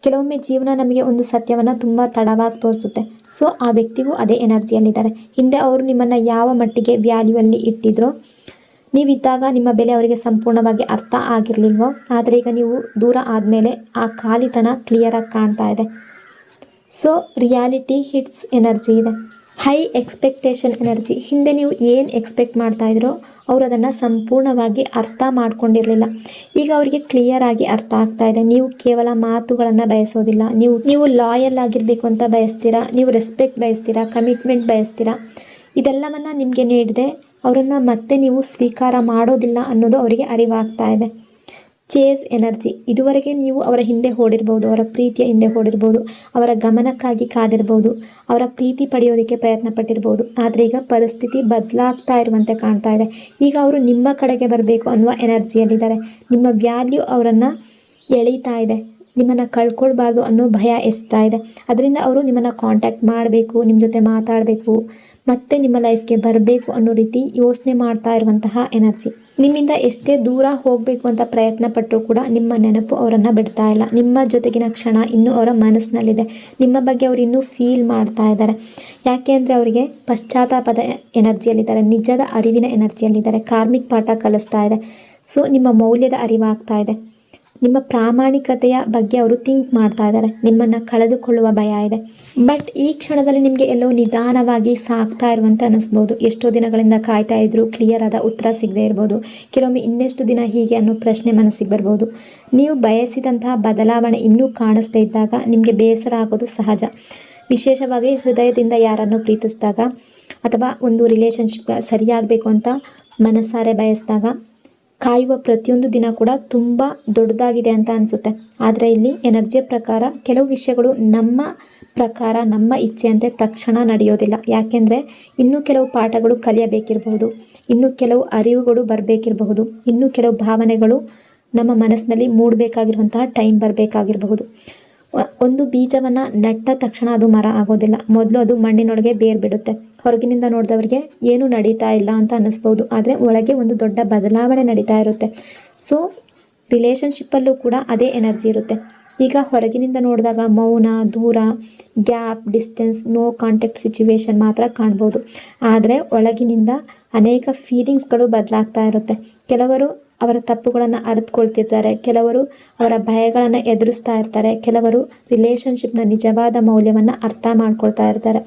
ಕೆಲವೊಮ್ಮೆ ಜೀವನ ನಮಗೆ ಒಂದು ಸತ್ಯವನ್ನು ತುಂಬ ತಡವಾಗಿ ತೋರಿಸುತ್ತೆ. ಸೊ ಆ ವ್ಯಕ್ತಿಗೂ ಅದೇ ಎನರ್ಜಿಯಲ್ಲಿದ್ದಾರೆ. ಹಿಂದೆ ಅವರು ನಿಮ್ಮನ್ನು ಯಾವ ಮಟ್ಟಿಗೆ ವ್ಯಾಲ್ಯೂಯಲ್ಲಿ ಇಟ್ಟಿದ್ರೋ, ನೀವಿದ್ದಾಗ ನಿಮ್ಮ ಬೆಲೆ ಅವರಿಗೆ ಸಂಪೂರ್ಣವಾಗಿ ಅರ್ಥ ಆಗಿರಲಿಲ್ವೋ, ಆದರೆ ಈಗ ನೀವು ದೂರ ಆದಮೇಲೆ ಆ ಖಾಲಿತನ ಕ್ಲಿಯರಾಗಿ ಕಾಣ್ತಾ ಇದೆ. ಸೊ ರಿಯಾಲಿಟಿ ಹಿಟ್ಸ್ ಎನರ್ಜಿ ಇದೆ. High expectation energy. ಹಿಂದೆ ನೀವು ಏನು ಎಕ್ಸ್ಪೆಕ್ಟ್ ಮಾಡ್ತಾ ಇದ್ರೋ ಅವರು ಅದನ್ನು ಸಂಪೂರ್ಣವಾಗಿ ಅರ್ಥ ಮಾಡ್ಕೊಂಡಿರಲಿಲ್ಲ. ಈಗ ಅವರಿಗೆ ಕ್ಲಿಯರ್ ಆಗಿ ಅರ್ಥ ಆಗ್ತಾ ಇದೆ. ನೀವು ಕೇವಲ ಮಾತುಗಳನ್ನು ಬಯಸೋದಿಲ್ಲ, ನೀವು ಲಾಯಲ್ ಆಗಿರಬೇಕು ಅಂತ ಬಯಸ್ತೀರಾ, ನೀವು ರೆಸ್ಪೆಕ್ಟ್ ಬಯಸ್ತೀರಾ, ಕಮಿಟ್ಮೆಂಟ್ ಬಯಸ್ತೀರಾ. ಇದೆಲ್ಲವನ್ನು ನಿಮಗೆ ನೀಡಿದೆ ಅವರನ್ನು ಮತ್ತೆ ನೀವು ಸ್ವೀಕಾರ ಮಾಡೋದಿಲ್ಲ ಅನ್ನೋದು ಅವರಿಗೆ ಅರಿವಾಗ್ತಾ ಇದೆ. Chase energy. ಇದುವರೆಗೆ ನೀವು ಅವರ ಹಿಂದೆ ಓಡಿರ್ಬೋದು, ಅವರ ಪ್ರೀತಿಯ ಹಿಂದೆ ಓಡಿರ್ಬೋದು, ಅವರ ಗಮನಕ್ಕಾಗಿ ಕಾದಿರ್ಬೋದು, ಅವರ ಪ್ರೀತಿ ಪಡೆಯೋದಕ್ಕೆ ಪ್ರಯತ್ನ ಪಟ್ಟಿರ್ಬೋದು. ಆದರೆ ಈಗ ಪರಿಸ್ಥಿತಿ ಬದಲಾಗ್ತಾ ಇರುವಂತೆ ಕಾಣ್ತಾ ಇದೆ. ಈಗ ಅವರು ನಿಮ್ಮ ಕಡೆಗೆ ಬರಬೇಕು ಅನ್ನುವ ಎನರ್ಜಿಯಲ್ಲಿದ್ದಾರೆ. ನಿಮ್ಮ ವ್ಯಾಲ್ಯೂ ಅವರನ್ನು ಎಳೀತಾ ಇದೆ. ನಿಮ್ಮನ್ನು ಕಳ್ಕೊಳ್ಬಾರ್ದು ಅನ್ನೋ ಭಯ ಎಸ್ತಾ ಇದೆ. ಅದರಿಂದ ಅವರು ನಿಮ್ಮನ್ನು ಕಾಂಟ್ಯಾಕ್ಟ್ ಮಾಡಬೇಕು, ನಿಮ್ಮ ಜೊತೆ ಮಾತಾಡಬೇಕು, ಮತ್ತೆ ನಿಮ್ಮ ಲೈಫ್ಗೆ ಬರಬೇಕು ಅನ್ನೋ ರೀತಿ ಯೋಚನೆ ಮಾಡ್ತಾ ಇರುವಂತಹ ಎನರ್ಜಿ. ನಿಮ್ಮಿಂದ ಎಷ್ಟೇ ದೂರ ಹೋಗಬೇಕು ಅಂತ ಪ್ರಯತ್ನ ಪಟ್ಟರೂ ಕೂಡ ನಿಮ್ಮ ನೆನಪು ಅವರನ್ನು ಬಿಡ್ತಾ ಇಲ್ಲ. ನಿಮ್ಮ ಜೊತೆಗಿನ ಕ್ಷಣ ಇನ್ನೂ ಅವರ ಮನಸ್ಸಿನಲ್ಲಿದೆ. ನಿಮ್ಮ ಬಗ್ಗೆ ಅವರು ಇನ್ನೂ ಫೀಲ್ ಮಾಡ್ತಾ ಇದ್ದಾರೆ. ಯಾಕೆ ಅಂದರೆ ಅವರಿಗೆ ಪಶ್ಚಾತ್ತಾಪದ ಎನರ್ಜಿಯಲ್ಲಿದ್ದಾರೆ, ನಿಜದ ಅರಿವಿನ ಎನರ್ಜಿಯಲ್ಲಿದ್ದಾರೆ. ಕಾರ್ಮಿಕ್ ಪಾಠ ಕಲಿಸ್ತಾ ಇದೆ. ಸೊ ನಿಮ್ಮ ಮೌಲ್ಯದ ಅರಿವಾಗ್ತಾ ಇದೆ. ನಿಮ್ಮ ಪ್ರಾಮಾಣಿಕತೆಯ ಬಗ್ಗೆ ಅವರು ಥಿಂಕ್ ಮಾಡ್ತಾ ಇದ್ದಾರೆ. ನಿಮ್ಮನ್ನು ಕಳೆದುಕೊಳ್ಳುವ ಭಯ ಇದೆ. ಬಟ್ ಈ ಕ್ಷಣದಲ್ಲಿ ನಿಮಗೆ ಎಲ್ಲೋ ನಿಧಾನವಾಗಿ ಸಾಗ್ತಾ ಇರುವಂತೆ ಅನ್ನಿಸ್ಬೋದು. ಎಷ್ಟೋ ದಿನಗಳಿಂದ ಕಾಯ್ತಾ ಇದ್ರು, ಕ್ಲಿಯರ್ ಆದ ಉತ್ತರ ಸಿಗದೇ ಇರ್ಬೋದು. ಕೆಲವೊಮ್ಮೆ ಇನ್ನೆಷ್ಟು ದಿನ ಹೀಗೆ ಅನ್ನೋ ಪ್ರಶ್ನೆ ಮನಸ್ಸಿಗೆ ಬರ್ಬೋದು. ನೀವು ಬಯಸಿದಂತಹ ಬದಲಾವಣೆ ಇನ್ನೂ ಕಾಣಿಸ್ತಾ ಇದ್ದಾಗ ನಿಮಗೆ ಬೇಸರ ಆಗೋದು ಸಹಜ. ವಿಶೇಷವಾಗಿ ಹೃದಯದಿಂದ ಯಾರನ್ನು ಪ್ರೀತಿಸಿದಾಗ ಅಥವಾ ಒಂದು ರಿಲೇಷನ್ಶಿಪ್ ಸರಿಯಾಗಬೇಕು ಅಂತ ಮನಸ್ಸಾರೆ ಬಯಸಿದಾಗ ಕಾಯುವ ಪ್ರತಿಯೊಂದು ದಿನ ಕೂಡ ತುಂಬ ದೊಡ್ಡದಾಗಿದೆ ಅಂತ ಅನಿಸುತ್ತೆ. ಆದರೆ ಇಲ್ಲಿ ಎನರ್ಜಿಯ ಪ್ರಕಾರ ಕೆಲವು ವಿಷಯಗಳು ನಮ್ಮ ಪ್ರಕಾರ ನಮ್ಮ ಇಚ್ಛೆಯಂತೆ ತಕ್ಷಣ ನಡೆಯೋದಿಲ್ಲ. ಯಾಕೆಂದರೆ ಇನ್ನೂ ಕೆಲವು ಪಾಠಗಳು ಕಲಿಯಬೇಕಿರಬಹುದು, ಇನ್ನೂ ಕೆಲವು ಅರಿವುಗಳು ಬರಬೇಕಿರಬಹುದು, ಇನ್ನೂ ಕೆಲವು ಭಾವನೆಗಳು ನಮ್ಮ ಮನಸ್ಸಿನಲ್ಲಿ ಮೂಡಬೇಕಾಗಿರುವಂತಹ ಟೈಮ್ ಬರಬೇಕಾಗಿರಬಹುದು. ಒಂದು ಬೀಜವನ್ನು ನೆಟ್ಟ ತಕ್ಷಣ ಅದು ಮರ ಆಗೋದಿಲ್ಲ. ಮೊದಲು ಅದು ಮಣ್ಣಿನೊಳಗೆ ಬೇರು ಬಿಡುತ್ತೆ. ಹೊರಗಿನಿಂದ ನೋಡಿದವರಿಗೆ ಏನೂ ನಡೀತಾ ಇಲ್ಲ ಅಂತ ಅನ್ನಿಸ್ಬೋದು, ಆದರೆ ಒಳಗೆ ಒಂದು ದೊಡ್ಡ ಬದಲಾವಣೆ ನಡೀತಾ ಇರುತ್ತೆ. ಸೊ ರಿಲೇಷನ್ಶಿಪ್ಪಲ್ಲೂ ಕೂಡ ಅದೇ ಎನರ್ಜಿ ಇರುತ್ತೆ. ಈಗ ಹೊರಗಿನಿಂದ ನೋಡಿದಾಗ ಮೌನ, ದೂರ, gap, distance, no contact situation ಮಾತ್ರ ಕಾಣ್ಬೋದು. ಆದರೆ ಒಳಗಿನಿಂದ ಅನೇಕ ಫೀಲಿಂಗ್ಸ್ಗಳು ಬದಲಾಗ್ತಾ ಇರುತ್ತೆ. ಕೆಲವರು ಅವರ ತಪ್ಪುಗಳನ್ನು ಅರಿತುಕೊಳ್ತಿರ್ತಾರೆ, ಕೆಲವರು ಅವರ ಭಯಗಳನ್ನು ಎದುರಿಸ್ತಾ ಇರ್ತಾರೆ, ಕೆಲವರು ರಿಲೇಷನ್ಶಿಪ್ನ ನಿಜವಾದ ಮೌಲ್ಯವನ್ನು ಅರ್ಥ ಮಾಡ್ಕೊಳ್ತಾ ಇರ್ತಾರೆ.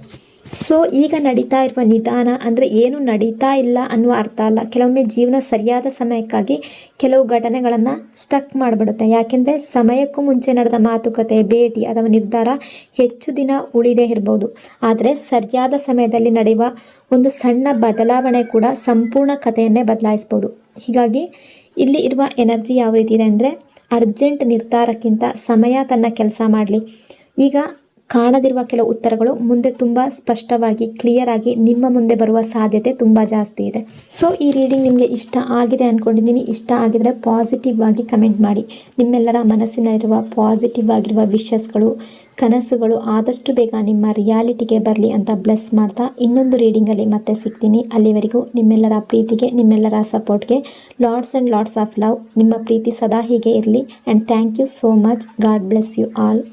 ಸೊ ಈಗ ನಡೀತಾ ಇರುವ ನಿಧಾನ ಅಂದರೆ ಏನು ನಡೀತಾ ಇಲ್ಲ ಅನ್ನುವ ಅರ್ಥ ಅಲ್ಲ. ಕೆಲವೊಮ್ಮೆ ಜೀವನ ಸರಿಯಾದ ಸಮಯಕ್ಕಾಗಿ ಕೆಲವು ಘಟನೆಗಳನ್ನು ಸ್ಟಕ್ ಮಾಡಿಬಿಡುತ್ತೆ. ಯಾಕೆಂದರೆ ಸಮಯಕ್ಕೂ ಮುಂಚೆ ನಡೆದ ಮಾತುಕತೆ, ಭೇಟಿ ಅಥವಾ ನಿರ್ಧಾರ ಹೆಚ್ಚು ದಿನ ಉಳಿದೇ ಇರ್ಬೋದು. ಆದರೆ ಸರಿಯಾದ ಸಮಯದಲ್ಲಿ ನಡೆಯುವ ಒಂದು ಸಣ್ಣ ಬದಲಾವಣೆ ಕೂಡ ಸಂಪೂರ್ಣ ಕಥೆಯನ್ನೇ ಬದಲಾಯಿಸ್ಬೋದು. ಹೀಗಾಗಿ ಇಲ್ಲಿ ಇರುವ ಎನರ್ಜಿ ಯಾವ ರೀತಿ ಇದೆ ಅಂದರೆ, ಅರ್ಜೆಂಟ್ ನಿರ್ಧಾರಕ್ಕಿಂತ ಸಮಯ ತನ್ನ ಕೆಲಸ ಮಾಡಲಿ. ಈಗ ಕಾಣದಿರುವ ಕೆಲವು ಉತ್ತರಗಳು ಮುಂದೆ ತುಂಬ ಸ್ಪಷ್ಟವಾಗಿ, ಕ್ಲಿಯರ್ ಆಗಿ ನಿಮ್ಮ ಮುಂದೆ ಬರುವ ಸಾಧ್ಯತೆ ತುಂಬ ಜಾಸ್ತಿ ಇದೆ. ಸೊ ಈ ರೀಡಿಂಗ್ ನಿಮಗೆ ಇಷ್ಟ ಆಗಿದೆ ಅಂದ್ಕೊಂಡಿದ್ದೀನಿ. ಇಷ್ಟ ಆಗಿದರೆ ಪಾಸಿಟಿವ್ ಆಗಿ ಕಮೆಂಟ್ ಮಾಡಿ. ನಿಮ್ಮೆಲ್ಲರ ಮನಸ್ಸಿನಲ್ಲಿರುವ ಪಾಸಿಟಿವ್ ಆಗಿರುವ ವಿಷಸ್ಗಳು, ಕನಸುಗಳು ಆದಷ್ಟು ಬೇಗ ನಿಮ್ಮ ರಿಯಾಲಿಟಿಗೆ ಬರಲಿ ಅಂತ ಬ್ಲೆಸ್ ಮಾಡ್ತಾ ಇನ್ನೊಂದು ರೀಡಿಂಗಲ್ಲಿ ಮತ್ತೆ ಸಿಗ್ತೀನಿ. ಅಲ್ಲಿವರೆಗೂ ನಿಮ್ಮೆಲ್ಲರ ಪ್ರೀತಿಗೆ, ನಿಮ್ಮೆಲ್ಲರ ಸಪೋರ್ಟ್ಗೆ lots and lots of love. ನಿಮ್ಮ ಪ್ರೀತಿ ಸದಾ ಹೀಗೆ ಇರಲಿ. And thank you so much. God bless you all.